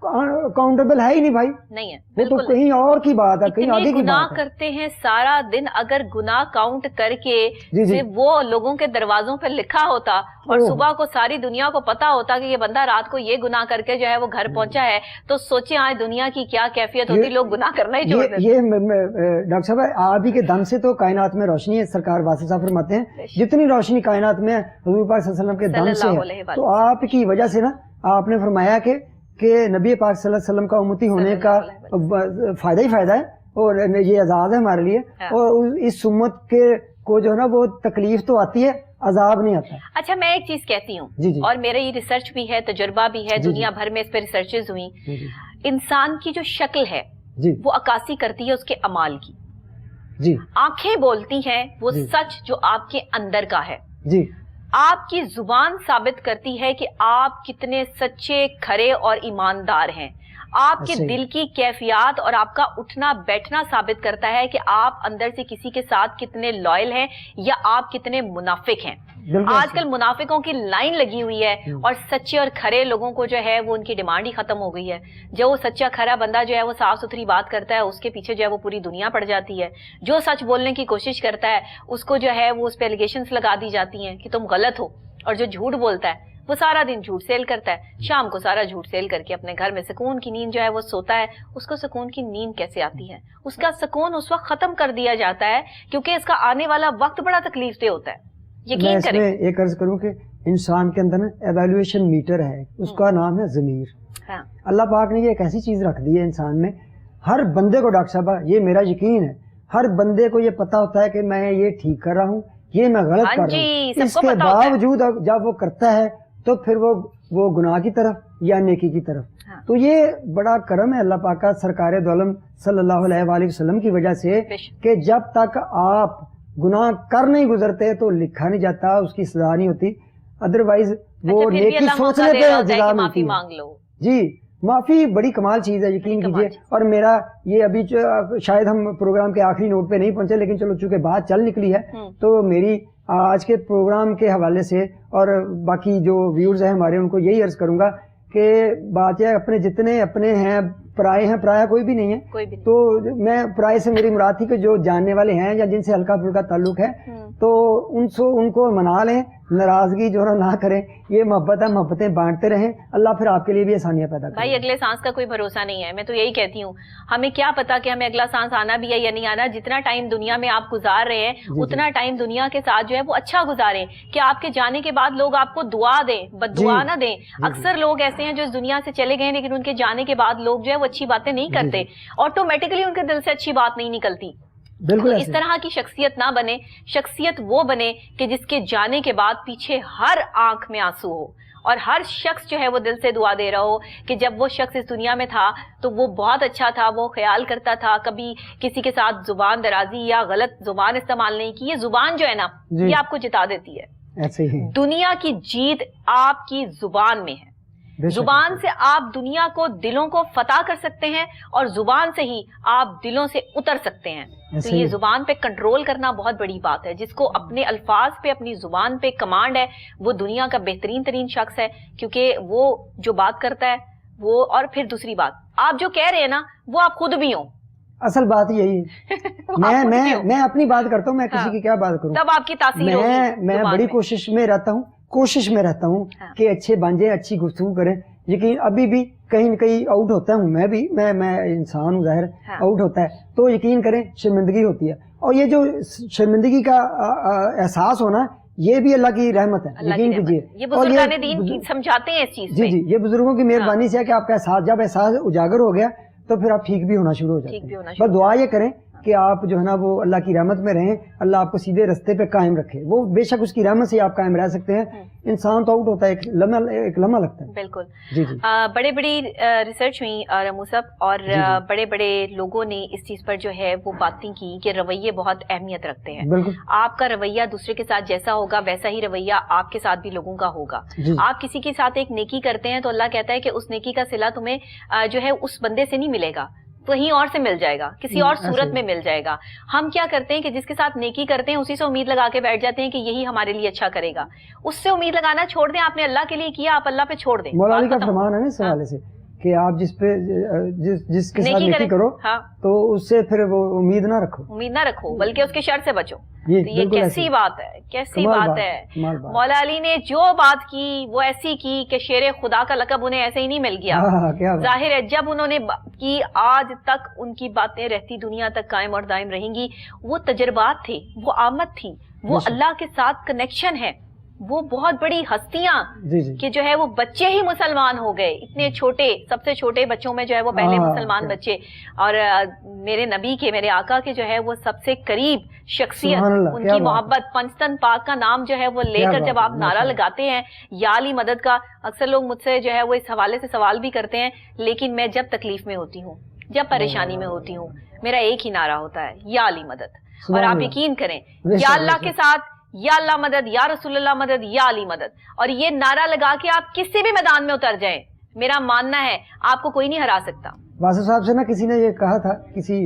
काउंटेबल है ही नहीं भाई, नहीं है, वो तो कहीं और की बात है, कहीं आगे की गुनाह बात है। करते हैं सारा दिन, अगर गुनाह काउंट करके जी। सिर्फ वो लोगों के दरवाजों पे लिखा होता और सुबह को सारी दुनिया को पता होता कि ये बंदा रात को ये गुनाह करके जो है वो घर पहुंचा है, तो सोचे आज दुनिया की क्या कैफियत होती, लोग गुनाह करना ही छोड़ देते। ये डॉक्टर साहब आप ही के दम से तो कायनात में रोशनी है, सरकार वासिफ साहब फरमाते हैं जितनी रोशनी कायनात में हुजूर पाक सल्लल्लाहु अलैहि वसल्लम के दम से है, तो आपकी वजह से ना आपने फरमाया कि नबी पाक सल्लल्लाहु अलैहि वसल्लम का उम्मती होने का फायदा ही फायदा है और ये आजाद है हमारे लिए, और इस उम्मत के को जो है ना वो तकलीफ तो आती है, अजाब नहीं आता। अच्छा, मैं एक चीज कहती हूँ, और मेरा ये रिसर्च भी है, तजुर्बा भी है, दुनिया भर में इस पे रिसर्चेज हुई, इंसान की जो शक्ल है वो अक्कासी करती है उसके अमाल की। जी। आंखें बोलती हैं वो सच जो आपके अंदर का है। जी। आपकी जुबान साबित करती है कि आप कितने सच्चे, खरे और ईमानदार हैं। आपके दिल की कैफियत और आपका उठना बैठना साबित करता है कि आप अंदर से किसी के साथ कितने लॉयल हैं या आप कितने मुनाफिक हैं। आजकल मुनाफिकों की लाइन लगी हुई है और सच्चे और खरे लोगों को जो है वो उनकी डिमांड ही खत्म हो गई है। जो वो सच्चा खरा बंदा जो है वो साफ सुथरी बात करता है, उसके पीछे जो है वो पूरी दुनिया पड़ जाती है। जो सच बोलने की कोशिश करता है उसको जो है वो उस पर एलिगेशंस लगा दी जाती हैं कि तुम गलत हो, और जो झूठ बोलता है वो सारा दिन झूठ सेल करता है, शाम को सारा झूठ सेल करके अपने घर में सुकून की नींद जो है वो सोता है। उसको सुकून की नींद कैसे आती है? उसका सुकून उस वक्त खत्म कर दिया जाता है क्योंकि इसका आने वाला वक्त बड़ा तकलीफ दे होता है। यकीन करें। मैं एक अर्ज करूं कि इंसान के अंदर ना एवैल्यूएशन मीटर है, उसका नाम है ज़मीर। हाँ। अल्लाह पाक ने ये एक ऐसी चीज रख दी है इंसान में, हर बंदे को, डॉक्टर साहब ये मेरा यकीन है, हर बंदे को ये पता होता है कि मैं ये ठीक कर रहा हूँ, ये मैं गलत कर रहा हूँ। इसके बावजूद जब वो करता है तो फिर वो गुनाह की तरफ या नेकी की तरफ। हाँ। तो ये बड़ा करम है अल्लाह पाक का, सरकार दो आलम सल्लल्लाहु अलैहि वसल्लम की वजह से कि जब तक आप गुनाह कर नहीं गुजरते तो लिखा नहीं जाता, उसकी सजा नहीं होती, अदरवाइज वो नेकी सोचने पे सजा मिलती है। जी, माफी बड़ी कमाल चीज है, यकीन कीजिए। और मेरा ये अभी शायद हम प्रोग्राम के आखिरी नोट पे नहीं पहुंचे, लेकिन चलो चूंकि बात चल निकली है तो मेरी आज के प्रोग्राम के हवाले से और बाकी जो व्यूअर्स हैं हमारे, उनको यही अर्ज करूंगा कि बात यह अपने जितने अपने हैं पराये हैं, पराया कोई भी नहीं है, कोई भी नहीं। तो मैं पराये से मेरी मुराद थी कि जो जानने वाले हैं या जिनसे हल्का फुल्का ताल्लुक है तो उनको मना लें, नाराजगी जो ना करें। ये मोहब्बत है, मोहब्बतें बांटते रहें, अल्लाह फिर आपके लिए भी आसानियां पैदा करें। भाई अगले सांस का कोई भरोसा नहीं है, मैं तो यही कहती हूँ। हमें क्या पता कि हमें अगला सांस आना भी है या नहीं आना। जितना टाइम दुनिया में आप गुजार रहे हैं उतना टाइम दुनिया के साथ जो है वो अच्छा गुजारें कि आपके जाने के बाद लोग आपको दुआ दें, बद्दुआ ना दें। अक्सर लोग ऐसे हैं जो इस दुनिया से चले गए लेकिन उनके जाने के बाद लोग जो है वो अच्छी बातें नहीं करते, ऑटोमेटिकली उनके दिल से अच्छी बात नहीं निकलती। बिल्कुल इस तरह की शख्सियत ना बने। शख्सियत वो बने कि जिसके जाने के बाद पीछे हर आंख में आंसू हो और हर शख्स जो है वो दिल से दुआ दे रहा हो कि जब वो शख्स इस दुनिया में था तो वो बहुत अच्छा था, वो ख्याल करता था, कभी किसी के साथ जुबान दराजी या गलत जुबान इस्तेमाल नहीं की। ये जुबान जो है ना ये आपको जिता देती है। ऐसे ही दुनिया की जीत आपकी जुबान में है। जुबान से आप दुनिया को, दिलों को फतह कर सकते हैं और जुबान से ही आप दिलों से उतर सकते हैं। तो ये जुबान पे कंट्रोल करना बहुत बड़ी बात है। जिसको अपने अल्फाज पे, अपनी जुबान पे कमांड है वो दुनिया का बेहतरीन तरीन शख्स है, क्योंकि वो जो बात करता है वो। और फिर दूसरी बात, आप जो कह रहे हैं ना वो आप खुद भी हो। असल बात यही है। मैं अपनी बात करता हूँ, मैं किसी की क्या बात करूँ, तब आपकी तासीर होगी। मैं बड़ी कोशिश में रहता हूँ कि अच्छे बन जाए, अच्छी गुफ्तगू करें। लेकिन अभी भी कहीं न कहीं आउट होता हूँ, मैं भी, मैं इंसान हूँ, जाहिर आउट होता है तो यकीन करें शर्मिंदगी होती है। और ये जो शर्मिंदगी का एहसास होना ये भी अल्लाह की रहमत है, यकीन कीजिए। ये बुजुर्गाने दीन समझाते हैं इस चीज जी जी, ये बुजुर्गों की मेहरबानी से है कि आपका एहसास, जब एहसास उजागर हो गया तो फिर आप ठीक भी होना शुरू हो जाते हैं। बस दुआ ये करें कि आप जो है ना वो अल्लाह की रहमत में रहें, अल्लाह आपको सीधे रास्ते पे कायम रखे। वो बेशक उसकी रहमत से आप कायम रह सकते हैं। इंसान तो आउट होता है, एक लम्हा लगता है। बिल्कुल जी जी। बड़े बड़ी रिसर्च हुई रमू साहब, और बड़े बड़े लोगों ने इस चीज पर जो है वो बातें की कि रवैये बहुत अहमियत रखते हैं। बिल्कुल। आपका रवैया दूसरे के साथ जैसा होगा वैसा ही रवैया आपके साथ भी लोगों का होगा। आप किसी के साथ एक नेकी करते हैं तो अल्लाह कहता है कि उस नेकी का सिला तुम्हें जो है उस बंदे से नहीं मिलेगा, कहीं और से मिल जाएगा, किसी और सूरत में मिल जाएगा। हम क्या करते हैं कि जिसके साथ नेकी करते हैं उसी से उम्मीद लगा के बैठ जाते हैं कि यही हमारे लिए अच्छा करेगा। उससे उम्मीद लगाना छोड़ दें। आपने अल्लाह के लिए किया, आप अल्लाह पे छोड़ दें। मौलाना का फरमान है ना इस हवाले से کہ آپ جس پہ جس کے ساتھ نیکی کرو تو اس سے پھر وہ امید نہ رکھو بلکہ اس کی شر سے بچو. یہ کیسی بات ہے, کیسی بات ہے. مولا علی نے جو بات کی وہ ایسی کی کہ شیر خدا کا لقب انہیں ایسے ہی نہیں مل گیا. ظاہر ہے جب انہوں نے کی آج تک ان کی باتیں رہتی دنیا تک قائم اور دائم رہیں گی. وہ تجربات تھے, وہ آمد تھی, وہ اللہ کے ساتھ کنیکشن ہے, وہ بہت بڑی ہستیاں کہ جو ہے وہ بچے ہی مسلمان ہو گئے. اتنے چھوٹے, سب سے چھوٹے بچوں میں جو ہے وہ پہلے مسلمان بچے, اور میرے نبی کے, میرے آقا کے جو ہے وہ سب سے قریب شخصیت, ان کی محبت, پنجتن پاک کا نام جو ہے وہ لے کر جب آپ نعرہ لگاتے ہیں یا علی مدد کا. اکثر لوگ مجھ سے جو ہے وہ اس حوالے سے سوال بھی کرتے ہیں, لیکن میں جب تکلیف میں ہوتی ہوں, جب پریشانی میں ہوتی ہوں, میرا ایک ہی نعرہ ہوتا ہے, یا علی مدد. اور آپ یقین کریں, یا اللہ کے ساتھ, یا اللہ مدد, یا رسول اللہ مدد, یا علی مدد, اور یہ نعرہ لگا کے آپ کسی بھی میدان میں اتر جائیں, میرا ماننا ہے آپ کو کوئی نہیں ہرا سکتا. واسف صاحب سے نا کسی نے یہ کہا تھا, کسی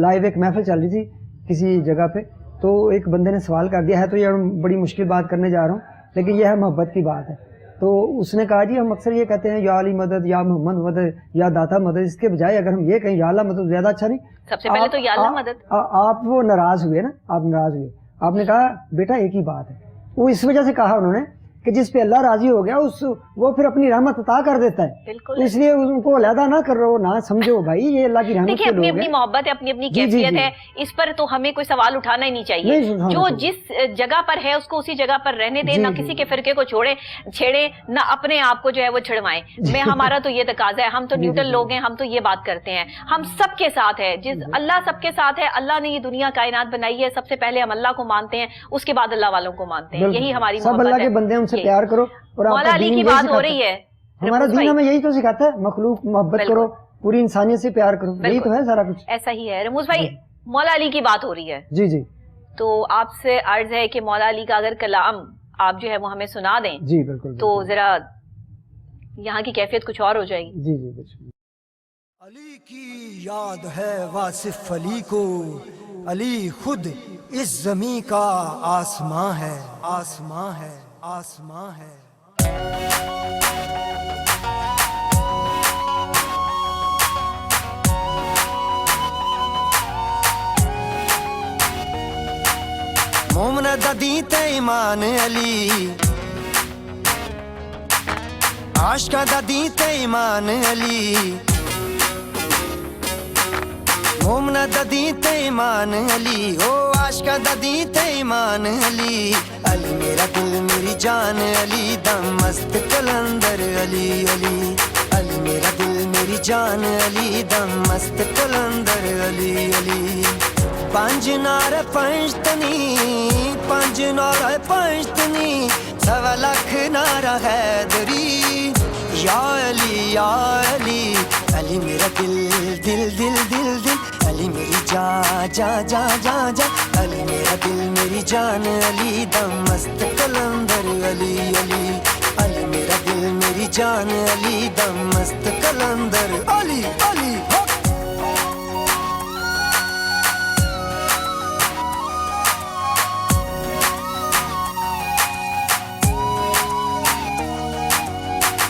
لائیو ایک محفل چل رہی تھی کسی جگہ پہ, تو ایک بندے نے سوال کر دیا ہے, تو یہ بڑی مشکل بات کرنے جا رہا ہوں لیکن یہ ہے محبت کی بات ہے. تو اس نے کہا جی ہم اکثر یہ کہتے ہیں یا علی مدد, یا محمد مدد, یا داتا مدد, اس کے بجائے اگر ہم یہ کہیں یا اللہ مدد زیادہ اچھا نہیں؟ سب سے پہلے تو یا اللہ مدد. آپ وہ ناراض ہوئے نا, آپ ناراض ہوئے, آپ نے کہا بیٹا ایک ہی بات ہے. وہ اس وجہ سے کہا انہوں نے کہ جس پہ اللہ راضی ہو گیا وہ پھر اپنی رحمت عطا کر دیتا ہے, اس لیے ان کو علیحدہ نہ کر رہو, نہ سمجھو بھائی یہ اللہ کی رحمت. دیکھیں اپنی اپنی محبت ہے, اپنی اپنی کیفیت ہے, اس پر تو ہمیں کوئی سوال اٹھانا ہی نہیں چاہیے. جو جس جگہ پر ہے اس کو اسی جگہ پر رہنے دیں, نہ کسی کے فرقے کو چھیڑے, نہ اپنے آپ کو جو ہے وہ چھڑوائیں. ہمارا تو یہ تقاضا ہے, ہم تو نیوٹرل لوگ ہیں, ہم تو یہ بات کرتے ہیں, ہم سب کے ساتھ ہے, اللہ سب کے ساتھ ہے. اللہ نے یہ دنیا کائنات بنائی ہے, سب سے پہلے ہم اللہ کو مانتے ہیں, اس کے بعد اللہ والوں کو مانتے ہیں. یہی ہماری محبت ہے. سب اللہ کے بندے, ان سے پیار کرو. مولا علی کی بات ہو رہی ہے, ہمارا دین ہمیں یہی تو سکھاتا ہے, مخلوق محبت کرو, پوری انسانیت سے پیار کرو, یہی تو ہے سارا کچھ. ایسا ہی ہے. رموز بھائی, مولا علی کی بات ہو رہی ہے. جی جی. تو آپ سے عرض ہے کہ مولا علی کا اگر کلام آپ جو ہے وہ ہمیں سنا دیں. جی بالکل. تو ذرا یہاں کی کیفیت کچھ اور ہو جائے گی. جی جی بالکل. علی کی یاد ہے واصف علی کو, علی خود اس زمین کا آسماں ہے, آسماں ہے, آسماں ہے. مومن ددی تے ایمان علی, عاشق ددی تے ایمان علی, مومن ددی تے ایمان علی, او عاشق ددی تے ایمان علی. علی میرا دل میری جان علی, دم مست کلندر علی, علی علی میرا دل میری جان علی, دم مست کلندر علی, علی. پنج نار پنجتنی, پنج نار پنجتنی, سوا لکھ نعرہ حیدری, یا علی یا علی. علی میرا دل دل دل دل دل, علی میری جان جا جا جا جا, علی میرا دل میری جان علی, دم مست کلندر علی, علی علی میرا دل میری جان علی, دم مست کلندر علی, علی.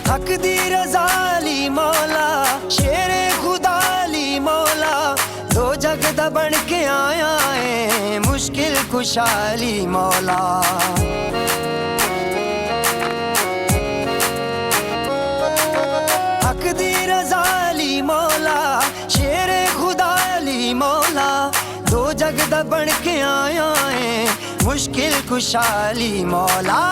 حق دی رضا لی مولا, شیر خدا لی مولا, دو جگ دا بن کے آیا ہے, مشکل کشا لی مولا. حق دی رضا لی مولا, شیر خدا لی مولا, دو جگ دا بن کے آیا ہے, مشکل کشا لی مولا.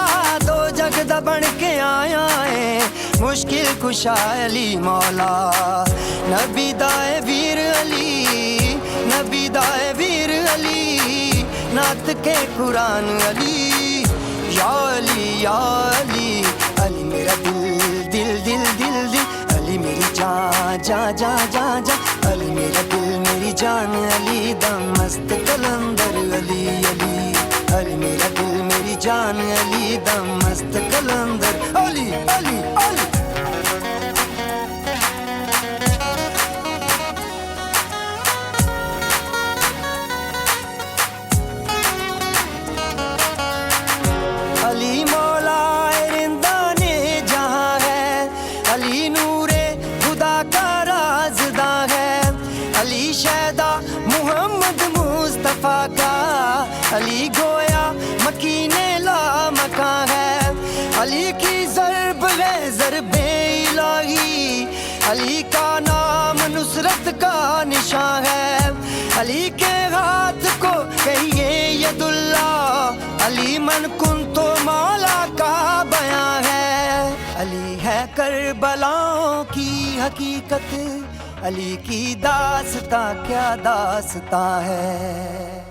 دو جگ دا بن کے آیا ہے, مشکل کشا علی مولا. نبی دائے ویر علی, نبی دائے ویر علی, نعت کے قرآن علی, یا علی یا علی. علی میرا دل دل دل دل دل, علی میری جان جا جا جا جا, علی میرا دل میری جان علی, دم مست کلندر علی, علی علی میرا دل میری جان علی, دم مست کلندر علی, علی علی. علی مولا رندان جہاں ہے, علی نور अली गोया मकीने ला मकान है, अली की ज़र्ब है ज़र्बे इलाही, अली का नाम नुसरत का निशान है, अली के हाथ को कहिए यदुल्ला, अली मन कुन तो मौला का बयां है, अली है करबलाओं की हकीकत, अली की दास्तां क्या दास्तां है।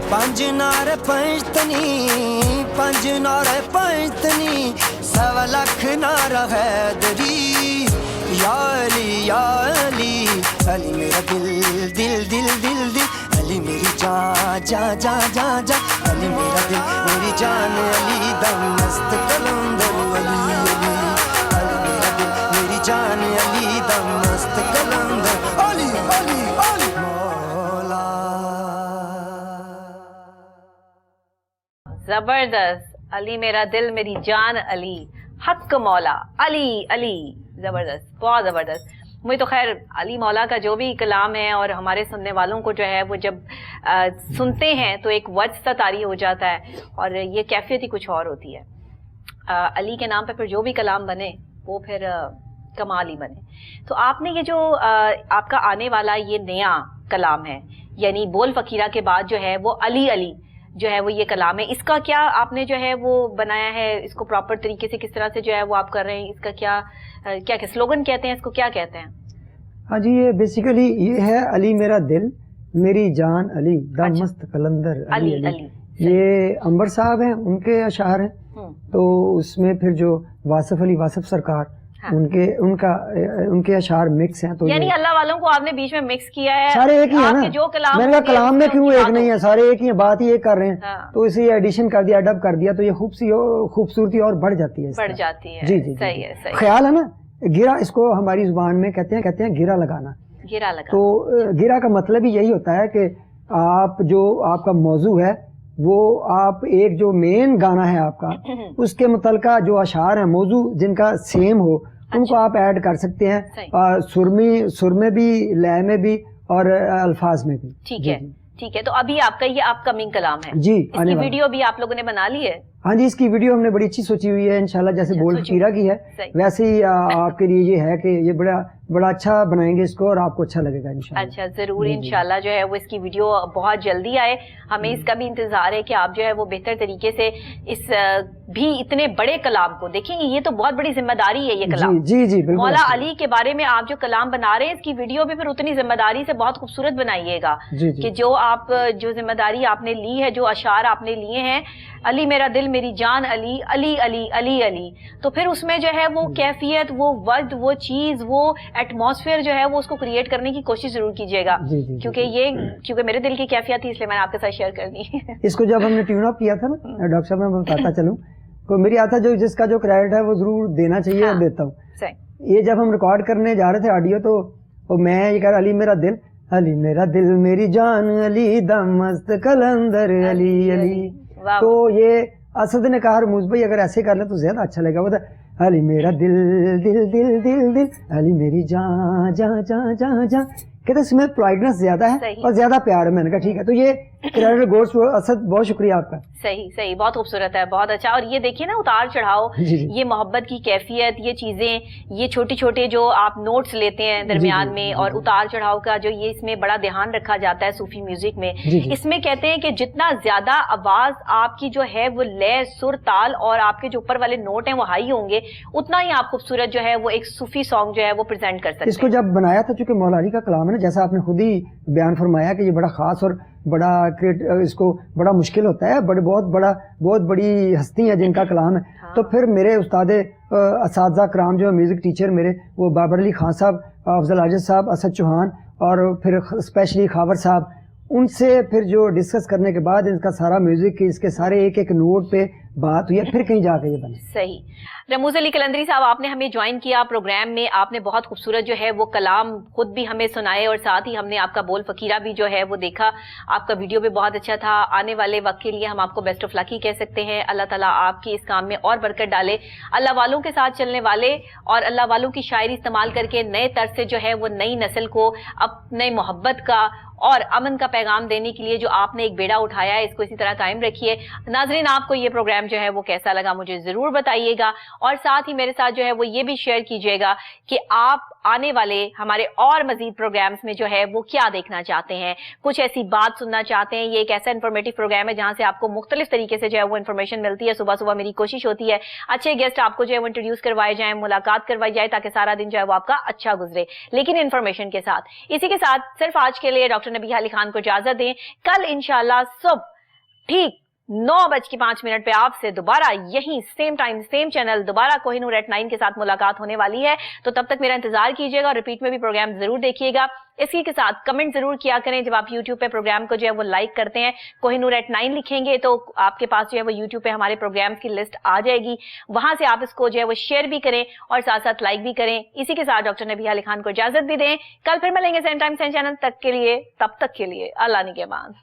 पंज नारे पंजतनी, पंज नारे पंजतनी, सवा लख नारा हैदरी, या अली या अली, अली मेरा दिल दिल दिल दिल दिल, अली मेरी जान जान जान जान जान, अली मेरा दिल मेरी जान, अली दम मस्त कलंदर, अली अली, अली मेरा दिल मेरी जान, अली दम मस्त कलंदर, अली अली अली मौला। जबरदस्त, अली मेरा दिल मेरी जान, अली हक मौला, अली अली, जबरदस्त, बहुत जबरदस्त। मुझे तो खैर अली मौला का जो भी कलाम है और हमारे सुनने वालों को जो है वो जब सुनते हैं तो एक वज्द सा तारी हो जाता है और ये कैफियत ही कुछ और होती है। अली के नाम पे फिर जो भी कलाम बने वो फिर कमाल ही बने। तो आपने ये जो आपका आने वाला ये नया कलाम है, यानी बोल फकीरा के बाद जो है वो अली अली जो है वो ये कलाम है, इसका क्या आपने जो है वो बनाया है, इसको प्रॉपर तरीके से किस तरह से जो है वो आप कर रहे हैं, इसका क्या क्या क्या स्लोगन कहते हैं, इसको क्या कहते हैं? हाँ जी, ये बेसिकली ये है अली मेरा दिल मेरी जान, अली द मस्त कलंदर, अली अली। ये अंबर साहब हैं, उनके अशार हैं, तो उसमें फिर जो वासिफ अली वासिफ सरकार, हाँ। उनके अशार मिक्स हैं, तो यानी अल्लाह वालों को आपने बीच में मिक्स किया है। सारे एक ही है ना, जो कलाम मैंने कहा कलाम में क्यों एक नहीं है, सारे एक ही है, बात ही एक कर रहे हैं, हाँ। तो इसे एडिशन कर दिया, अडब कर दिया, तो ये खूबसूरती और बढ़ जाती है, बढ़ जाती है। जी जी, सही है, सही ख्याल है ना। गिरा, इसको हमारी जुबान में कहते हैं गिरा लगाना, गिरा लगा। तो गिरा का मतलब ही यही होता है कि आप जो आपका मौजू है वो आप एक जो मेन गाना है आपका उसके मुतलका जो अशार है मौजू जिनका सेम हो, उनको आप ऐड कर सकते हैं, सुर में भी, लय में भी और अल्फाज में भी। ठीक है, ठीक है। तो अभी आपका ये अपकमिंग कलाम है जी, इसकी वीडियो भी आप लोगों ने बना ली है? हाँ जी, इसकी वीडियो हमने बड़ी अच्छी सोची हुई है, इंशाल्लाह जैसे बोल फकीरा की है वैसे ही आपके लिए ये है कि ये बड़ा अच्छा बनाएंगे इसको और आपको अच्छा लगेगा इंशाल्लाह। अच्छा, जरूर इंशाल्लाह जो है वो इसकी वीडियो बहुत जल्दी आए, हमें इसका भी इंतजार है कि आप जो है वो बेहतर तरीके से इस भी इतने बड़े कलाम को देखेंगे। ये तो बहुत बड़ी जिम्मेदारी है ये कलाम। जी जी, बिल्कुल। मौला अली के बारे में आप जो कलाम बना रहे हैं इसकी वीडियो भी फिर उतनी जिम्मेदारी से बहुत खूबसूरत बनाइएगा कि जो आप जो जिम्मेदारी आपने ली है, जो अशार आपने लिए हैं, अली मेरा दिल मेरी जान, अली अली अली अली अली, तो फिर उसमें जो है वो कैफियत, वो वक्त, वो चीज, वो एटमॉस्फेयर जो है वो उसको क्रिएट करने की कोशिश जरूर कीजिएगा, क्योंकि मेरे दिल की कैफियत थी इसलिए मैंने आपके साथ शेयर करनी है। इसको जब हमने ट्यून अप किया था ना डॉक्टर साहब, मैं बताता चलूं तो मेरी आता जो जिसका जो क्रेडिट है वो जरूर देना चाहिए, और देता हूँ। ये जब हम रिकॉर्ड करने जा रहे थे ऑडियो, तो मैं ये कह रहा अली मेरा दिल मेरी जान, अली दम मस्त कलंदर, अली अली। तो ये असद ने कहा रमूज भाई अगर ऐसे कर ले तो ज्यादा अच्छा लगेगा, वो था अली मेरा दिल दिल दिल दिल दिल, अली मेरी जान जान जान जान जान, कहते इसमें पोलाइटनेस ज्यादा है और ज्यादा प्यार है। मैंने कहा ठीक है, तो ये क्रेडिट गोस टू असद, बहुत शुक्रिया आपका। सही सही, बहुत खूबसूरत है, बहुत अच्छा। और ये देखिए ना उतार चढ़ाव, ये मोहब्बत की कैफियत, ये चीजें, ये छोटे छोटे जो आप नोट्स लेते हैं दरमियान में, और उतार चढ़ाव का जो ये इसमें बड़ा ध्यान रखा जाता है सूफी म्यूजिक में। इसमें कहते हैं कि जितना ज्यादा आवाज आपकी जो है वो लय, सुर, ताल और आपके जो ऊपर वाले नोट हैं वो हाई होंगे, उतना ही आप खूबसूरत जो है वो एक सूफी सॉन्ग जो है वो प्रेजेंट कर सकते हैं। इसको जब बनाया था, चूंकि मौला अली का कलाम है ना, जैसा आपने खुद ही बयान फरमाया कि ये बड़ा खास और बड़ा इसको बड़ा मुश्किल होता है, बहुत बड़ी हस्ती है जिनका कलाम है। हाँ। तो फिर मेरे उस्ताद असातिज़ा कराम जो म्यूजिक टीचर मेरे, वो बाबर अली खान साहब, अफजल आजिज साहब, असद चौहान और फिर स्पेशली खावर साहब, उनसे फिर जो डिस्कस करने के बाद इनका सारा म्यूजिक, इसके सारे एक एक नोट पे बात हुई है, फिर कहीं जाके ये बने। सही। रमूज अली कलंदरी साहब, आपने हमें ज्वाइन किया प्रोग्राम में, आपने बहुत खूबसूरत जो है वो कलाम खुद भी हमें सुनाए और साथ ही हमने आपका बोल फकीरा भी जो है वो देखा, आपका वीडियो भी बहुत अच्छा था। आने वाले वक्त के लिए हम आपको बेस्ट ऑफ लक ही कह सकते हैं। अल्लाह ताला आपकी इस काम में और बरकत डाले। अल्लाह वालों के साथ चलने वाले और अल्लाह वालों की शायरी इस्तेमाल करके नए तर्ज से जो है वो नई नस्ल को अपने मोहब्बत का और अमन का पैगाम देने के लिए जो आपने एक बेड़ा उठाया है, इसको इसी तरह कायम रखिए। नाजरीन, आपको ये प्रोग्राम जो है वो कैसा लगा मुझे जरूर बताइएगा और साथ ही मेरे साथ जो है वो ये भी शेयर कीजिएगा कि आप आने वाले हमारे और मजीद प्रोग्राम्स में जो है वो क्या देखना चाहते हैं, कुछ ऐसी बात सुनना चाहते हैं। ये एक ऐसा इन्फॉर्मेटिव प्रोग्राम है जहां से आपको मुख्तलिफ तरीके से जो है वो इन्फॉर्मेशन मिलती है। सुबह सुबह मेरी कोशिश होती है अच्छे गेस्ट आपको जो है वो इंट्रोड्यूस करवाए जाए, मुलाकात करवाई जाए, ताकि सारा दिन जो है वो आपका अच्छा गुजरे, लेकिन इन्फॉर्मेशन के साथ। इसी के साथ सिर्फ आज के लिए डॉक्टर नबीहा अली खान को इजाजत दें। कल इंशाल्लाह सुबह ठीक 9:05 पे आपसे दोबारा यही सेम टाइम सेम चैनल दोबारा कोहिनूर एट 9 के साथ मुलाकात होने वाली है। तो तब तक मेरा इंतजार कीजिएगा और रिपीट में भी प्रोग्राम जरूर देखिएगा। इसी के साथ कमेंट जरूर किया करें जब आप YouTube पे प्रोग्राम को जो है वो लाइक करते हैं। कोहिनूर एट 9 लिखेंगे तो आपके पास जो है वो YouTube पे हमारे प्रोग्राम्स की लिस्ट आ जाएगी, वहां से आप इसको जो है वो शेयर भी करें और साथ साथ लाइक भी करें। इसी के साथ डॉक्टर नबीहा अली खान को इजाजत भी दें। कल फिर मिलेंगे सेम टाइम सेम चैनल तक के लिए, तब तक के लिए अल्लाह निगहबान।